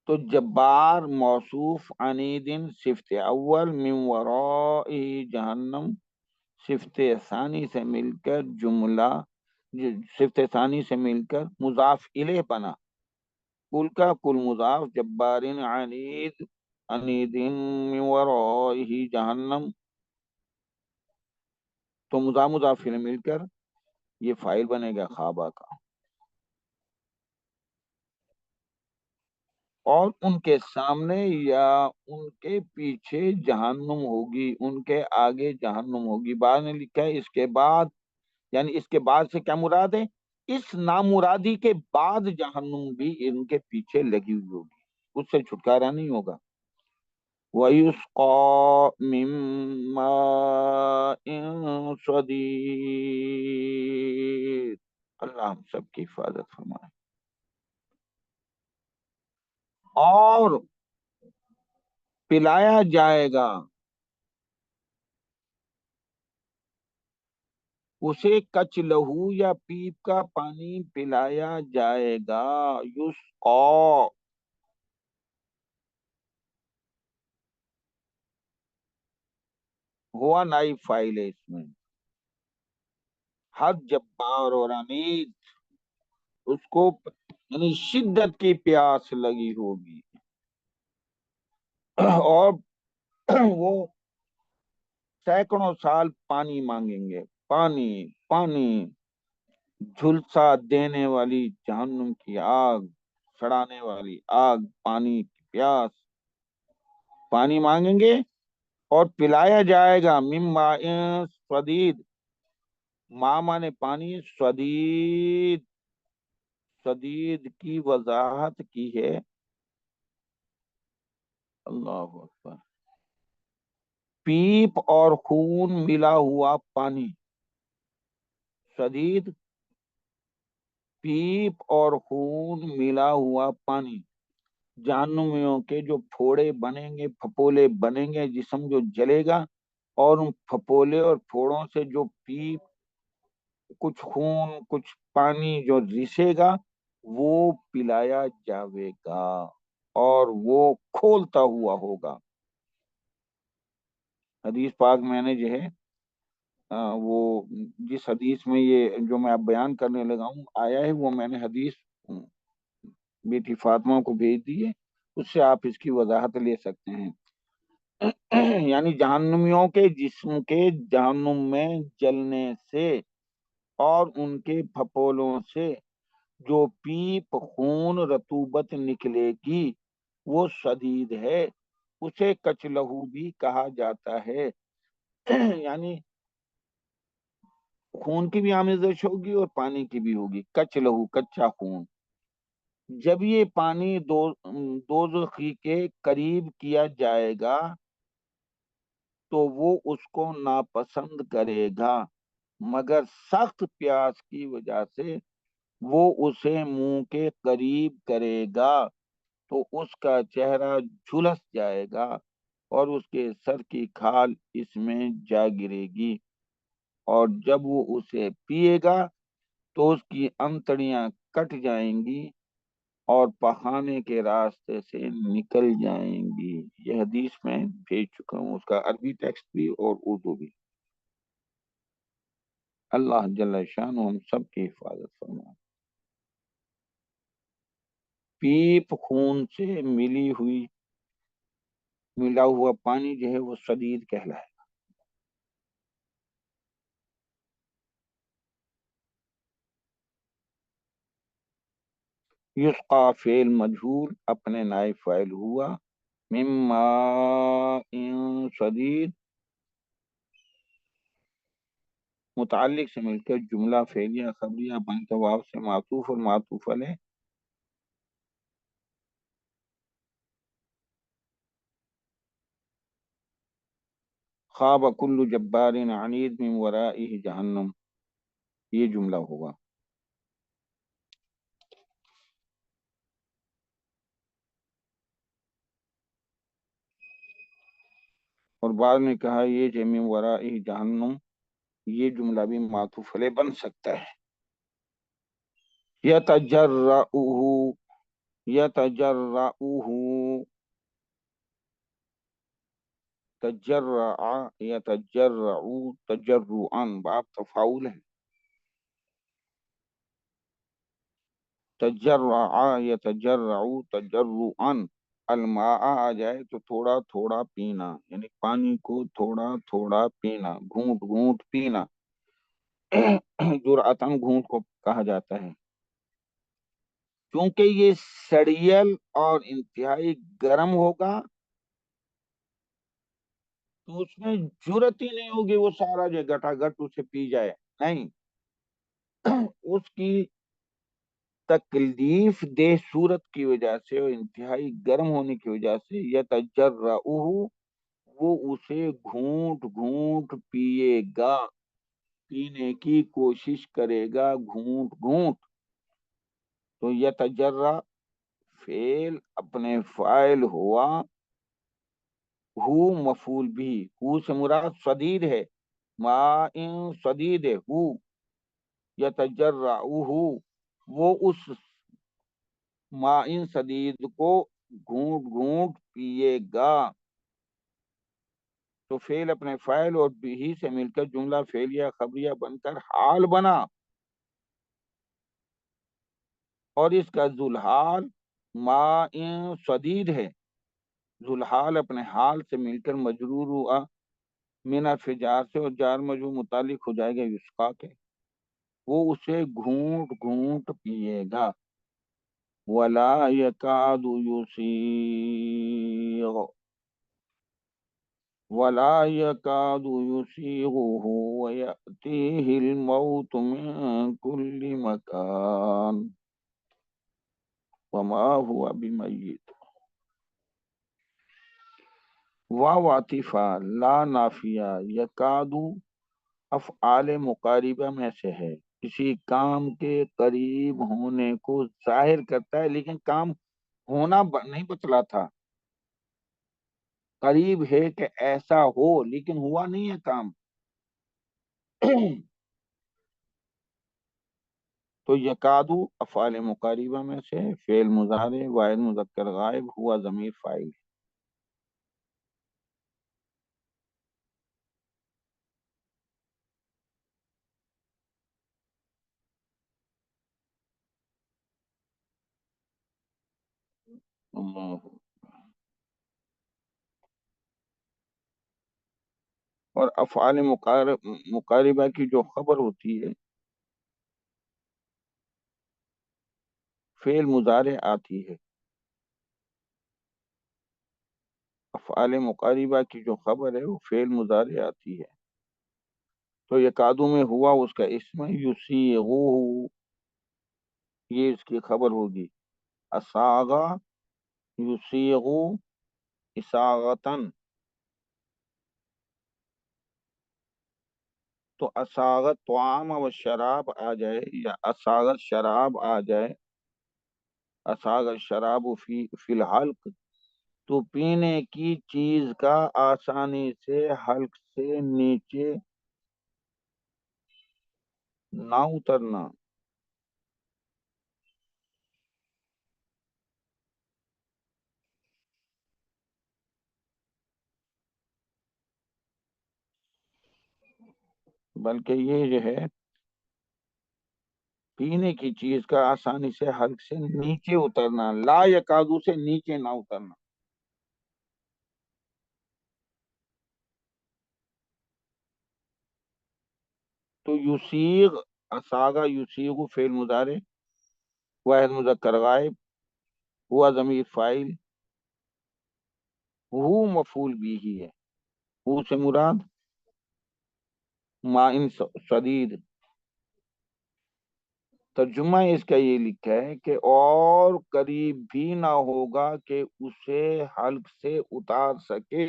Speaker 1: تو جبار موصوف عنید صفت اول، من ورائہ جہنم صفت ثانی سے مل کر جملہ، صفت ثانی سے مل کر مضاف الیہ بنا، کل کا کل مضاف جبار عنید، عنید من ورائہ جہنم، تو مضاف مضاف الیہ مل کر یہ فائل بنے گا خوابہ کا، اور ان کے سامنے یا ان کے پیچھے جہنم ہوگی، ان کے آگے جہنم ہوگی۔ بعد نے لکھا ہے اس کے بعد، یعنی اس کے بعد سے کیا مراد ہے؟ اس نامرادی کے بعد جہنم بھی ان کے پیچھے لگی ہوئی ہوگی، اس سے چھٹکارا نہیں ہوگا۔ وَيُسْقَى مِن مَّاءٍ صَدِيدٍ، اللہ ہم سب کی حفاظت فرمائے۔ اور پلایا جائے گا اسے کچ لہو یا پیپ کا پانی پلایا جائے گا۔ یسقا ہوا نائب فائل ہے اس میں، حد جبار اور عنید، اس کو یعنی شدت کی پیاس لگی ہوگی، اور وہ سینکڑوں سال پانی مانگیں گے، پانی پانی، جھلسا دینے والی جہنم کی آگ، سڑانے والی آگ، پانی کی پیاس، پانی مانگیں گے اور پلایا جائے گا من ماء صدید، ماں مانے پانی، صدید، صدید کی وضاحت کی ہے، اللہ اکبر، پیپ اور خون ملا ہوا پانی، شدید پیپ اور خون ملا ہوا پانی، جہنمیوں کے جو پھوڑے بنیں گے، پھپولے بنیں گے، جسم جو جلے گا، اور ان پھپولے اور پھوڑوں سے جو پیپ، کچھ خون کچھ پانی جو رسے گا، وہ پلایا جاوے گا، اور وہ کھولتا ہوا ہوگا۔ حدیث پاک میں نے جو ہے وہ جس حدیث میں یہ جو میں اب بیان کرنے لگا ہوں آیا ہے، وہ میں نے حدیث بیٹی فاطمہ کو بھیج دی ہے، اس سے آپ اس کی وضاحت لے سکتے ہیں۔ یعنی جہنمیوں کے جسم کے جہنم میں جلنے سے اور ان کے پھپولوں سے جو پیپ خون رطوبت نکلے گی وہ شدید ہے، اسے کچ لہو بھی کہا جاتا ہے۔ یعنی خون کی بھی آمیزش ہوگی اور پانی کی بھی ہوگی، کچ لہو کچا خون۔ جب یہ پانی دوزخی کے قریب کیا جائے گا تو وہ اس کو ناپسند کرے گا، مگر سخت پیاس کی وجہ سے وہ اسے منہ کے قریب کرے گا تو اس کا چہرہ جھلس جائے گا اور اس کے سر کی کھال اس میں جا گرے گی، اور جب وہ اسے پیے گا تو اس کی انتڑیاں کٹ جائیں گی اور پخانے کے راستے سے نکل جائیں گی۔ یہ حدیث میں بھیج چکا ہوں، اس کا عربی ٹیکسٹ بھی اور اردو بھی۔ اللہ جل شان ہم سب کی حفاظت فرمائے۔ پیپ خون سے ملا ہوا پانی جو ہے وہ شدید کہلائے۔ یسقا فعل مجہول اپنے نائب فاعل ہوا، مما شدید متعلق سے مل کر جملہ فعلیہ خبریہ بن کے واو سے معطوف اور معطوف علیہ، خواب کل جبار عنید من ورائہ جہنم، یہ جملہ ہوگا۔ اور بعد میں کہا یہ کہ من ورائہ جہنم، یہ جملہ بھی معطوف علیہ بن سکتا ہے۔ یتجرعہ، یتجرعہ، تجرع یتجرع تجرعا، باب تفاعل ہے، تجرع یتجرع تجرعا، الماء آ جائے تو تھوڑا تھوڑا پینا، یعنی پانی کو تھوڑا تھوڑا پینا، گھونٹ گھونٹ پینا، جرعتن گھونٹ کو کہا جاتا ہے، کیونکہ یہ سڑیل اور انتہائی گرم ہوگا تو اس میں جرت ہی نہیں ہوگی وہ سارا جو گٹا گٹ اسے پی جائے، نہیں، اس کی تکلیف دہ صورت کی وجہ سے اور انتہائی گرم ہونے کی وجہ سے یتجرعہ، وہ اسے گھونٹ گھونٹ پیے گا، پینے کی کوشش کرے گا گھونٹ گھونٹ۔ تو یتجرع فعل اپنے فاعل ہوا، ہو مفعول بھی، ہو سے مراد صدید ہے، ما ان صدید ہے، ہو یتجرعہ، وہ اس مائن صدید کو گھونٹ گھونٹ پیے گا، تو فعل اپنے فاعل اور بھی سے مل کر جملہ فعلیہ خبریہ بن کر حال بنا، اور اس کا ذوالحال مائن صدید ہے، ذوالحال اپنے حال سے مل کر مجرور ہوا من حرف جار سے، اور جار مجرور متعلق ہو جائے گا یسقا کے، وہ اسے گھونٹ گھونٹ پیے گا، ولا یکاد یسیغ، ولا يكاد يسيغه ويأتيه الموت من كل مكان وما هو بميت، واو عاطفہ لا نافیہ، یکاد افعال مقاربہ میں سے ہے، کسی کام کے قریب ہونے کو ظاہر کرتا ہے لیکن کام ہونا نہیں بتلا تھا، قریب ہے کہ ایسا ہو لیکن ہوا نہیں ہے کام۔ تو یکادو افعال مقاربہ میں سے، فعل مضارع واحد مذکر غائب، ہوا ضمیر فاعل۔ اللہ، اور افعال مقاربہ کی جو خبر ہوتی ہے فعل مضارع آتی ہے، افعال مقاربہ کی جو خبر ہے وہ فعل مضارع آتی ہے، تو یکادو میں ہوا اس کا اسم ہے، یسیغو، یہ اس کی خبر ہوگی، اساغا یسیغو اساغتن، تو اساغت طعام و شراب آ جائے یا اساغت شراب آ جائے، اساغت شراب فی الحلق، تو پینے کی چیز کا آسانی سے حلق سے نیچے نہ اترنا، بلکہ یہ جو ہے پینے کی چیز کا آسانی سے حلق سے نیچے اترنا، لا یکادو سے نیچے نہ اترنا۔ تو یسیغ، اساغا یسیغ فعل مضارع، واحد مذکر غائب، ہوا ضمیر فاعل، ہو مفعول بھی ہی ہے، ہو سے مراد مائن شدید۔ ترجمہ اس کا یہ لکھا ہے کہ اور قریب بھی نہ ہوگا کہ اسے حلق سے اتار سکے،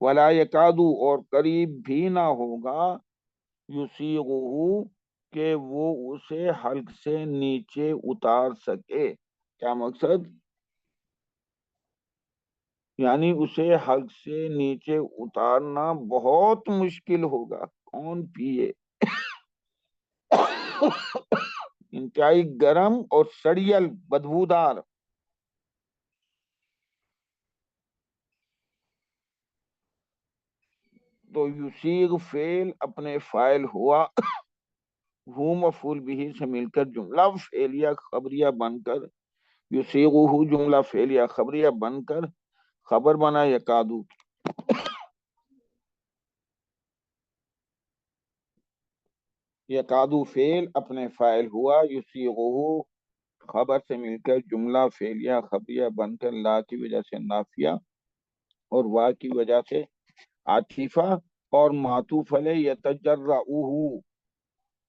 Speaker 1: ولا یکادو اور قریب بھی نہ ہوگا، یسیغہ کہ وہ اسے حلق سے نیچے اتار سکے۔ کیا مقصد؟ یعنی اسے حلق سے نیچے اتارنا بہت مشکل ہوگا۔ کون پیے؟ انتہائی گرم اور سڑیل بدبودار۔ تو یسیغ فعل اپنے فاعل ہوا، ہو مفعول بھی سے مل کر جملہ فعلیہ خبریہ بن کر، یسیغہ جملہ فعلیہ خبریہ بن کر خبر بنا یکادو۔ یکادو فعل اپنے فاعل ہوا، یسیغہ خبر سے مل کر جملہ فعلیہ خبریہ بن کر لا کی وجہ سے نافیہ اور وا کی وجہ سے عاطفہ اور معطوف علیہ یتجرعہ،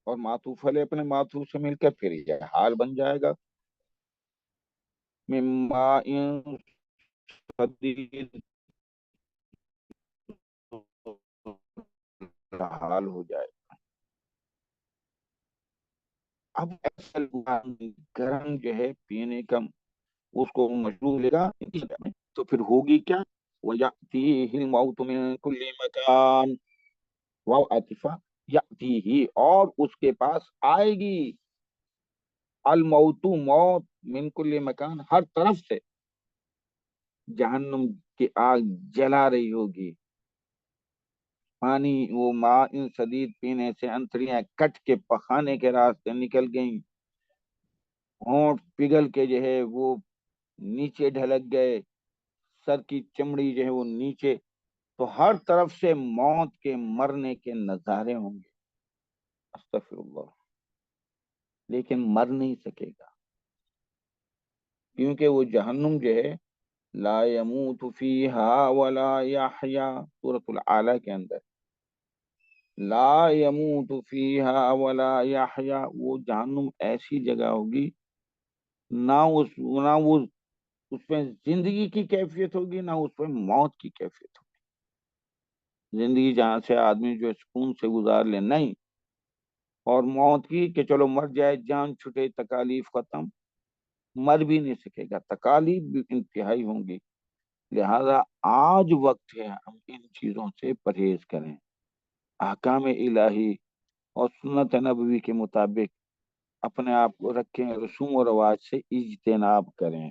Speaker 1: اور معطوف علیہ اپنے معطوف سے مل کر پھر یہ حال بن جائے گا، مما شدید حال ہو جائے۔ اب اصل گرم جو ہے پینے کا اس کو مشروب لے گا تو پھر ہوگی کیا؟ وَيَأْتِيهِ الْمَوْتُ مِنْ كُلِّ مَكَانٍ، واو عاطفہ، یأتیہ اور اس کے پاس آئے گی، الموت موت، من کل مکان ہر طرف سے، جہنم کی آگ جلا رہی ہوگی، پانی وہ ماء شدید پینے سے انتڑیاں کٹ کے پخانے کے راستے نکل گئیں، ہونٹ پگھل کے جو ہے وہ نیچے ڈھلک گئے، سر کی چمڑی جو ہے وہ نیچے، تو ہر طرف سے موت کے مرنے کے نظارے ہوں گے، استغفر اللہ، لیکن مر نہیں سکے گا، کیونکہ وہ جہنم جو ہے لا يموت فیہا ولا یحیا، سورۃ الاعلی کے اندر لا يموت فیہا ولا یحیا، وہ جہنم ایسی جگہ ہوگی نہ وہ اس میں زندگی کی کیفیت ہوگی نہ اس میں موت کی کیفیت ہوگی۔ زندگی جہاں سے آدمی جو سکون سے گزار لے نہیں، اور موت کی کہ چلو مر جائے جان چھٹے تکالیف ختم، مر بھی نہیں سکے گا، تکالیف بھی انتہائی ہوں گی۔ لہذا آج وقت ہے ہم ان چیزوں سے پرہیز کریں، احکام الہی اور سنت نبوی کے مطابق اپنے آپ کو رکھیں، رسوم و رواج سے اجتناب کریں۔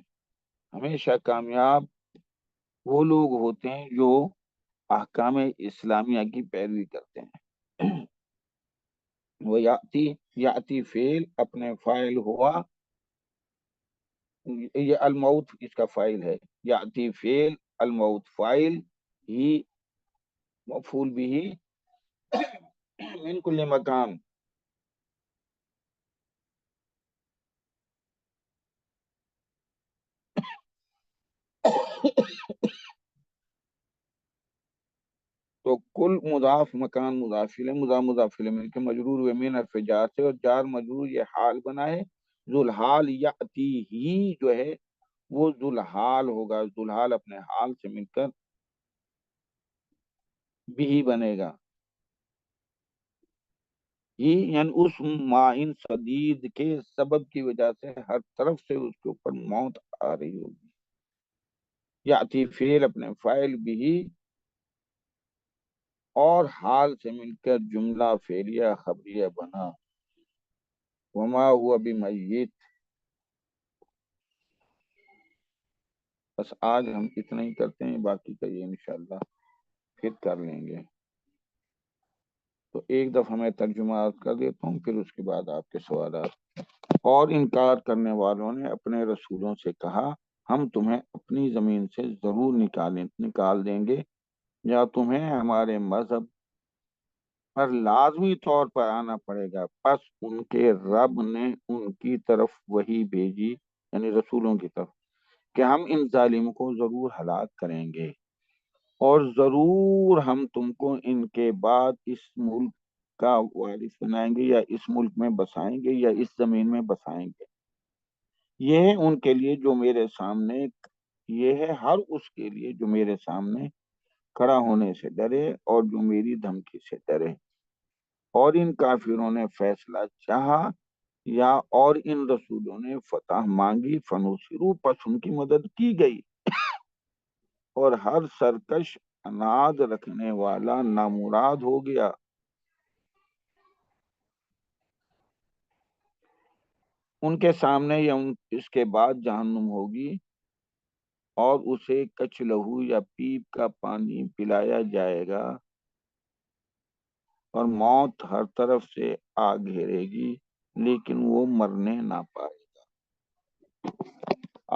Speaker 1: ہمیشہ کامیاب وہ لوگ ہوتے ہیں جو احکام اسلامیہ کی پیروی کرتے ہیں۔ وہ یاتی فعل اپنے فاعل ہوا، یہ الموت اس کا فاعل ہے، یاتی فعل الموت فاعل ہی مفعول بھی من کل مکان، تو کل مضاف مکان مضاف الیہ، مضاف مضاف الیہ مل کے مجرور و من حرف جار سے، اور جار مجرور یہ حال بنا ہے، ذوالحال یاتی ہی جو ہے وہ ذوالحال ہوگا، ذوالحال اپنے حال سے مل کر بھی بنے گا، ہی یعنی اس مائن شدید کے سبب کی وجہ سے ہر طرف سے اس کے اوپر موت آ رہی ہوگی۔ یاتی فعل اپنے فاعل بھی اور حال سے مل کر جملہ فعلیہ خبریہ بنا، وما ہوا بمیت۔ بس آج ہم اتنا ہی کرتے ہیں، باقی کا یہ انشاءاللہ پھر کر لیں گے۔ تو ایک دفعہ میں ترجمہ کر دیتا ہوں، پھر اس کے بعد آپ کے سوالات۔ اور انکار کرنے والوں نے اپنے رسولوں سے کہا ہم تمہیں اپنی زمین سے ضرور نکال دیں گے، یا تمہیں ہمارے مذہب پر لازمی طور پر آنا پڑے گا. پس ان کے رب نے ان کی طرف وہی بھیجی، یعنی رسولوں کی طرف، کہ ہم ان ظالموں کو ضرور ہلاک کریں گے، اور ضرور ہم تم کو ان کے بعد اس ملک کا وارث بنائیں گے، یا اس ملک میں بسائیں گے، یا اس زمین میں بسائیں گے. یہ ہے ان کے لیے جو میرے سامنے، یہ ہے ہر اس کے لیے جو میرے سامنے کھڑا ہونے سے ڈرے اور جو میری دھمکی سے ڈرے. اور ان کافروں نے فیصلہ چاہا، یا اور ان رسولوں نے فتح مانگی، فنوسرو پس ان کی مدد کی گئی، اور ہر سرکش اناد رکھنے والا نامراد ہو گیا. ان کے سامنے یا اس کے بعد جہنم ہوگی، اور اسے کچ لہو یا پیپ کا پانی پلایا جائے گا، اور موت ہر طرف سے آ گھیرے گی، لیکن وہ مرنے نہ پائے.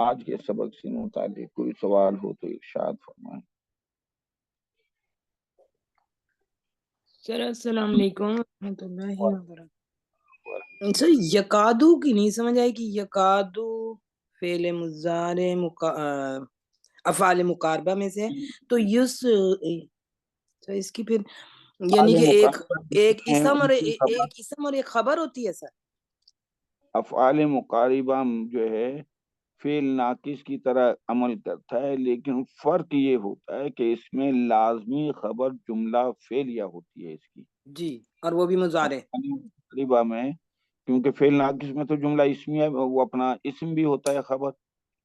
Speaker 1: آج کے سبق سے متعلق کوئی سوال ہو تو ارشاد فرمائیں.
Speaker 3: سر السلام علیکم ورحمۃ اللہ وبرکاتہ. سر یکادو کی نہیں سمجھ آئی کہ یکادو فعل مضارع افعال مقاربہ میں سے، تو یس تو اس کی پھر یعنی
Speaker 1: افعال
Speaker 3: کہ
Speaker 1: مقاربہ
Speaker 3: ایک
Speaker 1: ہیں
Speaker 3: اسم
Speaker 1: ان
Speaker 3: اور
Speaker 1: کی خبر.
Speaker 3: ایک اسم اور ایک خبر ہوتی ہے سر.
Speaker 1: افعال مقاربہ جو ہے فعل ناقص کی طرح عمل کرتا ہے، لیکن فرق یہ ہوتا ہے کہ اس میں لازمی خبر جملہ فعلیہ ہوتی ہے اس کی.
Speaker 3: جی، اور وہ بھی مضارع.
Speaker 1: افعال مقاربہ میں کیونکہ فعل ناقص میں تو جملہ اسمی ہے، وہ اپنا اسم بھی ہوتا ہے خبر،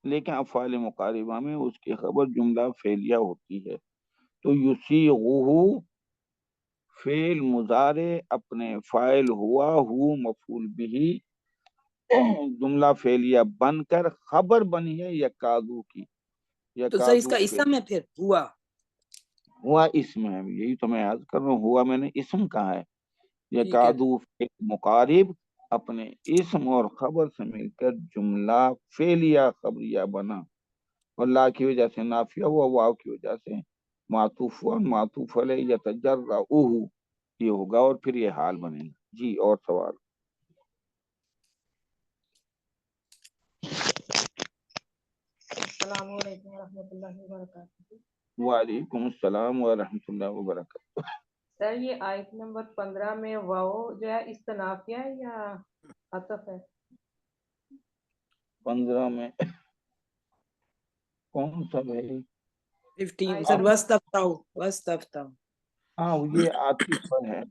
Speaker 1: لیکن افعال مقاربہ میں اس کی خبر جملہ فعلیہ ہوتی ہے. تو یسیغہ فعل مضارع اپنے فاعل ہوا ہو مفعول بھی جملہ فعلیہ بن کر خبر بنی ہے یکادو کی.
Speaker 3: تو سر اس کا
Speaker 1: یکادو فعل
Speaker 3: اسم ہے پھر ہوا.
Speaker 1: ہوا اسم ہے، یہی تو میں عرض کر رہا ہوں، ہوا میں نے اسم کہا ہے.
Speaker 3: ٹھیک ہے.
Speaker 1: یکادو فعل مقارب اپنے اسم اور خبر سے مل کر جملہ فعلیہ خبریہ بنا، اور لا کی وجہ سے نافیہ ہوا، واو کی وجہ سے معطوف ہوا، معطوف علیہ یتجرؤہ یہ ہوگا، اور پھر یہ حال بنے گا. جی اور سوال.
Speaker 4: السلام علیکم ورحمۃ اللہ وبرکاتہ.
Speaker 1: وعلیکم السلام ورحمۃ اللہ وبرکاتہ.
Speaker 4: سر یہ آیت نمبر 15 میں واو جو ہے استنافیہ ہے یا عطف ہے؟
Speaker 1: 15 میں کون سا بھائی؟
Speaker 3: 15 سر وستفتاؤ.
Speaker 1: ہاں یہ عاطف پر ہے.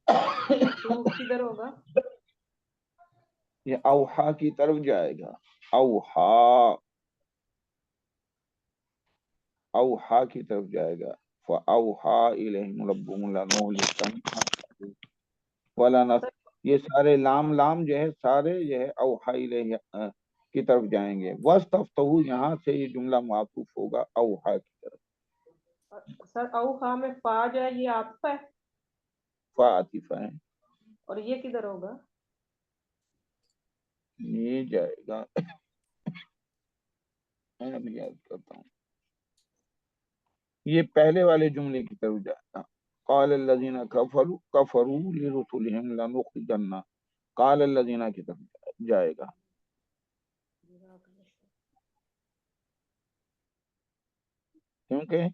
Speaker 4: تو کدھر ہوگا؟
Speaker 1: یہ اوحا کی طرف جائے گا. اوحا، اوحا کی طرف جائے گا. فاوحا الیہم ربہم لنہلکنہ ولنص، یہ سارے لام لام جو ہے سارے جو ہے اوحا الیہ کی طرف جائیں گے. واستفتحوا یہاں سے یہ جملہ معطوف ہوگا اوحا کی طرف.
Speaker 4: سر اوحا میں فا جو ہے یہ عطف ہے،
Speaker 1: فا عاطفہ ہے.
Speaker 4: اور یہ کدھر ہوگا؟
Speaker 1: یہ جائے گا، میں ابھی یاد کرتا ہوں، یہ پہلے والے جملے کی طرف جائے گا. قال الذین کفروا لرسلهم لنخرجن، قال الذین کی طرف جائے گا. کیونکہ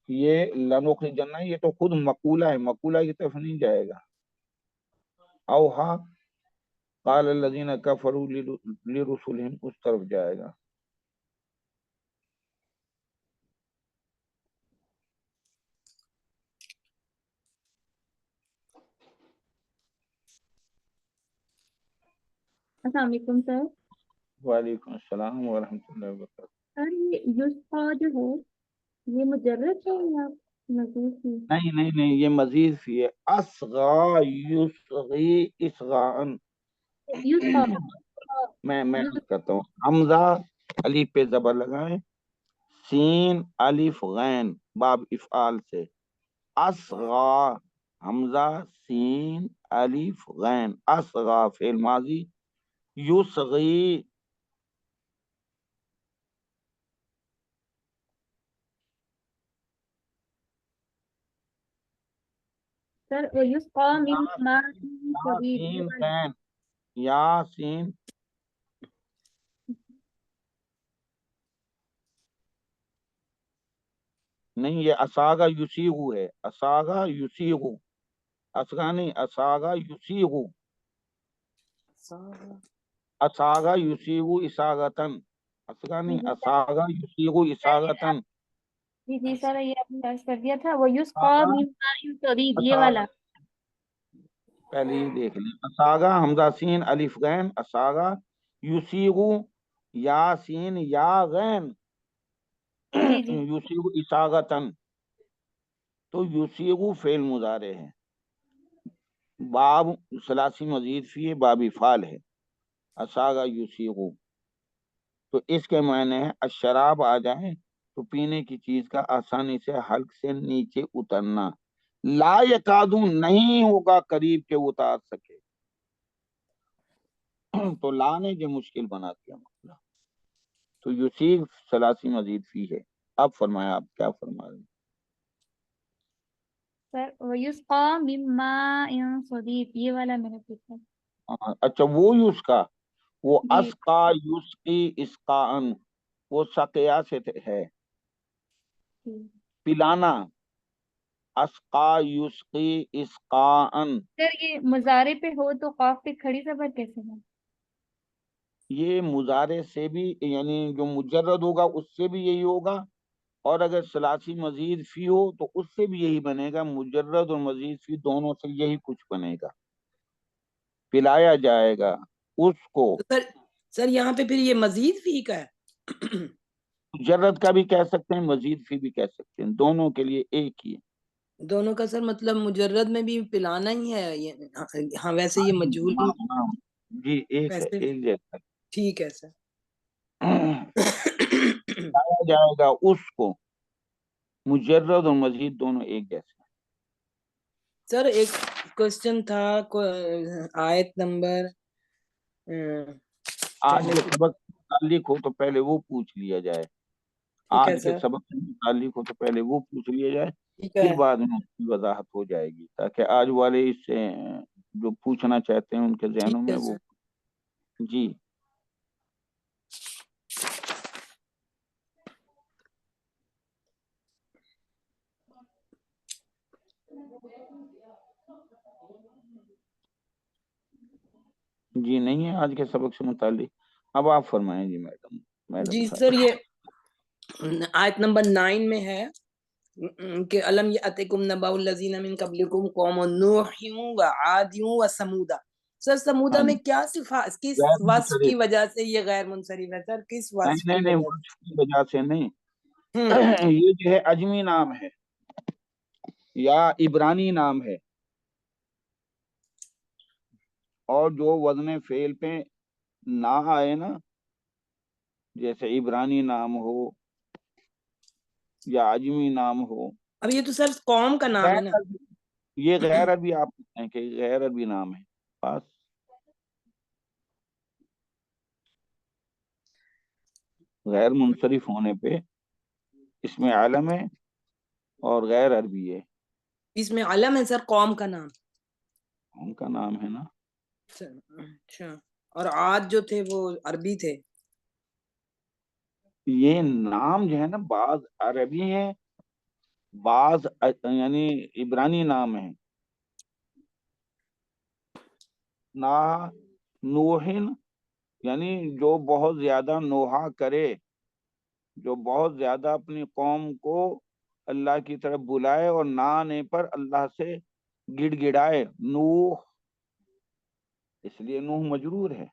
Speaker 1: یہ لنخرجن یہ تو خود مقولہ ہے، مقولہ کی طرف نہیں جائے گا. اوحا قال الذین کفروا لرسلهم اس طرف جائے گا.
Speaker 2: السلام علیکم سر.
Speaker 1: وعلیکم السلام ورحمۃ اللہ وبرکاتہ.
Speaker 2: سر یہ یسفا جو ہے یہ مجرد ہے یا مزید ہے؟
Speaker 1: نہیں نہیں نہیں، یہ مزید فی ہے. اصغا یصغی اصغاءً.
Speaker 2: یسفا
Speaker 1: میں کرتا ہوں. حمزہ الف پہ زبر لگائیں، سین الف غین باب افعال سے. اصغا حمزہ سین الف غین، اصغا فعل ماضی، یصغی
Speaker 2: سر وَيُسْقَى مِن مَاءٍ صَدِيدٍ یہ
Speaker 1: یاسین
Speaker 2: والا
Speaker 1: غین یاسین نہیں، یہ اساغا یسیغو ہے، اساغا یسیغو، اسغا نہیں، اساغا یسیغو، اساغا یسیغو اساغتن، اسغا نہیں،
Speaker 2: جی
Speaker 1: اساغا یسیغو اساغتن،
Speaker 2: جی سر یہ آپ نے درج کر دیا تھا وَيُسْقَى
Speaker 1: اساغا
Speaker 2: مِن مَاءٍ صَدِيدٍ یہ
Speaker 1: اساغا
Speaker 2: والا
Speaker 1: پہلے ہی دیکھ لیں، اساغا حمزہ سین الف غین، اساغا یسیغو یاسین یا غین
Speaker 2: جی جی
Speaker 1: یسیغو اساغتن، تو یسیغو فعل مضارع ہے، باب ثلاثی مزید فی ہے، باب فعل ہے، اساغا یسیغو، تو اس کے معنی ہے الشراب آ جائے تو پینے کی چیز کا آسانی سے حلق سے نیچے اترنا، لا یکادو نہیں ہوگا قریب کے اتار سکے، تو لا نے جو مشکل بنا دیا مسئلہ، تو یسیغ ثلاثی مزید فی ہے۔ اب فرمایا، آپ کیا فرما رہے ہیں؟
Speaker 2: سر وَيُسْقَى مِن مَاءٍ صَدِيدٍ یہ والا میں نے پوچھا
Speaker 1: اچھا وہ یوس کا، وہ
Speaker 2: جی
Speaker 1: اسقا یسقی اسقاءن، وہ سقیا سے ہے،
Speaker 2: جی
Speaker 1: پلانا، اسقا یسقی اسقاءن،
Speaker 2: سر یہ مضارع پہ ہو تو قاف پہ کھڑی زبر کیسے ہے
Speaker 1: یہ مضارع سے بھی یعنی جو مجرد ہوگا اس سے بھی یہی ہوگا، اور اگر ثلاثی مزید فی ہو تو اس سے بھی یہی بنے گا، مجرد اور مزید فی دونوں سے یہی کچھ بنے گا، پلایا جائے گا اس کو،
Speaker 3: تو سر یہاں پہ پھر یہ مزید فی کا ہے؟
Speaker 1: مجرد کا بھی کہہ سکتے ہیں، مزید فی بھی کہہ سکتے ہیں، دونوں کے لیے ایک ہی ہے۔
Speaker 3: دونوں کا سر مطلب مجرد میں بھی پلانا ہی ہے ہاں ویسے یہ مجہول
Speaker 1: ہاں ہاں، جی ایک ہے،
Speaker 3: ویسے
Speaker 1: ایک جیسا
Speaker 3: ٹھیک ہے سر
Speaker 1: پلایا جائے گا اس کو، مجرد اور مزید دونوں ایک جیسے ہیں۔
Speaker 3: سر ایک کوشچن تھا آیت نمبر
Speaker 1: آج کے سبق سے متعلق ہو تو پہلے وہ پوچھ لیا جائے،
Speaker 3: ٹھیک
Speaker 1: آج
Speaker 3: ہے
Speaker 1: کے
Speaker 3: سر
Speaker 1: سبق سے متعلق ہو تو پہلے وہ پوچھ لیا جائے،
Speaker 3: ٹھیک
Speaker 1: پھر
Speaker 3: ہے
Speaker 1: بعد میں اس کی وضاحت ہو جائے گی، تاکہ آج والے اس سے جو پوچھنا چاہتے ہیں ان کے ذہنوں
Speaker 3: ٹھیک
Speaker 1: میں
Speaker 3: ہے
Speaker 1: وہ،
Speaker 3: سر
Speaker 1: جی جی نہیں ہے آج کے سبق سے متعلق، اب آپ فرمائیں جی میڈم
Speaker 3: جی
Speaker 1: صاحب۔
Speaker 3: سر یہ آیت نمبر 9 میں ہے کہ الم یاتکم نبأ الذین من قبلکم قوم نوح و عاد و سمودا، سر سمودا
Speaker 1: ہاں
Speaker 3: میں
Speaker 1: جی،
Speaker 3: کیا صفات کس
Speaker 1: غیر
Speaker 3: وصف کی
Speaker 1: منصرف،
Speaker 3: وجہ سے یہ غیر منصرف ہے سر، کس
Speaker 1: نہیں
Speaker 3: وصف
Speaker 1: نہیں
Speaker 3: کی
Speaker 1: نہیں،
Speaker 3: وجہ
Speaker 1: وصف کی وجہ سے نہیں،
Speaker 3: سے
Speaker 1: یہ جو ہے اجمی نام ہے یا عبرانی نام ہے، اور جو وزن فعل پہ نہ آئے نا، جیسے عبرانی نام ہو یا اجمی نام ہو،
Speaker 3: اب یہ تو سر قوم کا نام ہے نا،
Speaker 1: غیر عربی، یہ غیر عربی آپ کہیں کہ غیر عربی نام ہے، بس غیر منصرف ہونے پہ اس میں عالم ہے اور غیر عربی ہے،
Speaker 3: اس میں علم ہے سر قوم کا نام
Speaker 1: ان کا نام ہے نا،
Speaker 3: سر، اچھا اور عاد جو تھے وہ عربی تھے،
Speaker 1: یہ نام جو ہے نا بعض عربی ہیں، بعض یعنی عبرانی نام ہے، نا نوحن یعنی جو بہت زیادہ نوحہ کرے، جو بہت زیادہ اپنی قوم کو اللہ کی طرف بلائے اور نہ آنے پر اللہ سے گڑ گڑائے، نوح، اس لیے نوح مجرور ہے،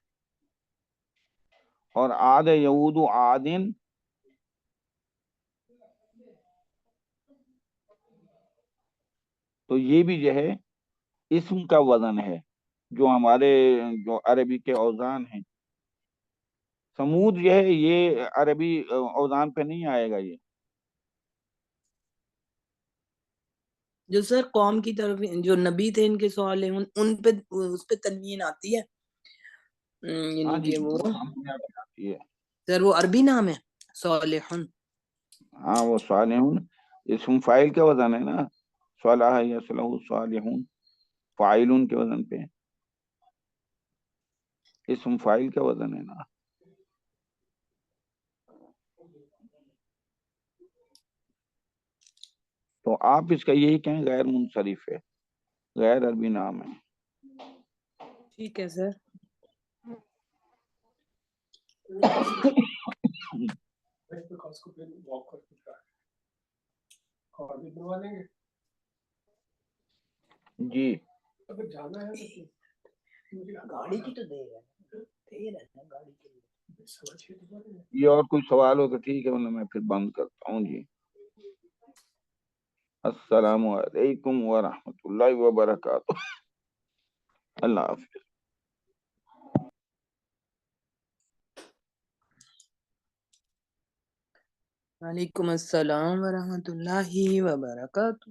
Speaker 1: اور عاد یعود عادن، تو یہ بھی جو ہے اسم کا وزن ہے، جو ہمارے جو عربی کے اوزان ہیں، سمود جو ہے یہ عربی اوزان پہ نہیں آئے گا، یہ
Speaker 3: جو سر قوم کی طرف جو نبی تھے ان کے سوال ان پہ اس پہ تنوین آتی ہے
Speaker 1: ہاں
Speaker 3: یعنی
Speaker 1: جی،
Speaker 3: کہ وہ
Speaker 1: وہ سامنے آتی ہے،
Speaker 3: سر وہ عربی نام ہے صالحن،
Speaker 1: ہاں وہ صالحون اسم فاعل کا وزن ہے نا، صالح یصلح صالحون، فاعلون کے وزن پہ، اسم فاعل کا وزن ہے نا. تو آپ اس کا یہی کہیں غیر منصرف ہے، غیر عربی نام ہے.
Speaker 3: ٹھیک ہے سر.
Speaker 1: جی
Speaker 3: گاڑی کی تو دے گا گاڑی کے لیے.
Speaker 1: یہ اور کوئی سوال ہو تو ٹھیک ہے، ورنہ میں پھر بند کرتا ہوں. جی السلام علیکم ورحمۃ اللہ وبرکاتہ. اللہ حافظ.
Speaker 3: وعلیکم السلام ورحمۃ اللہ وبرکاتہ.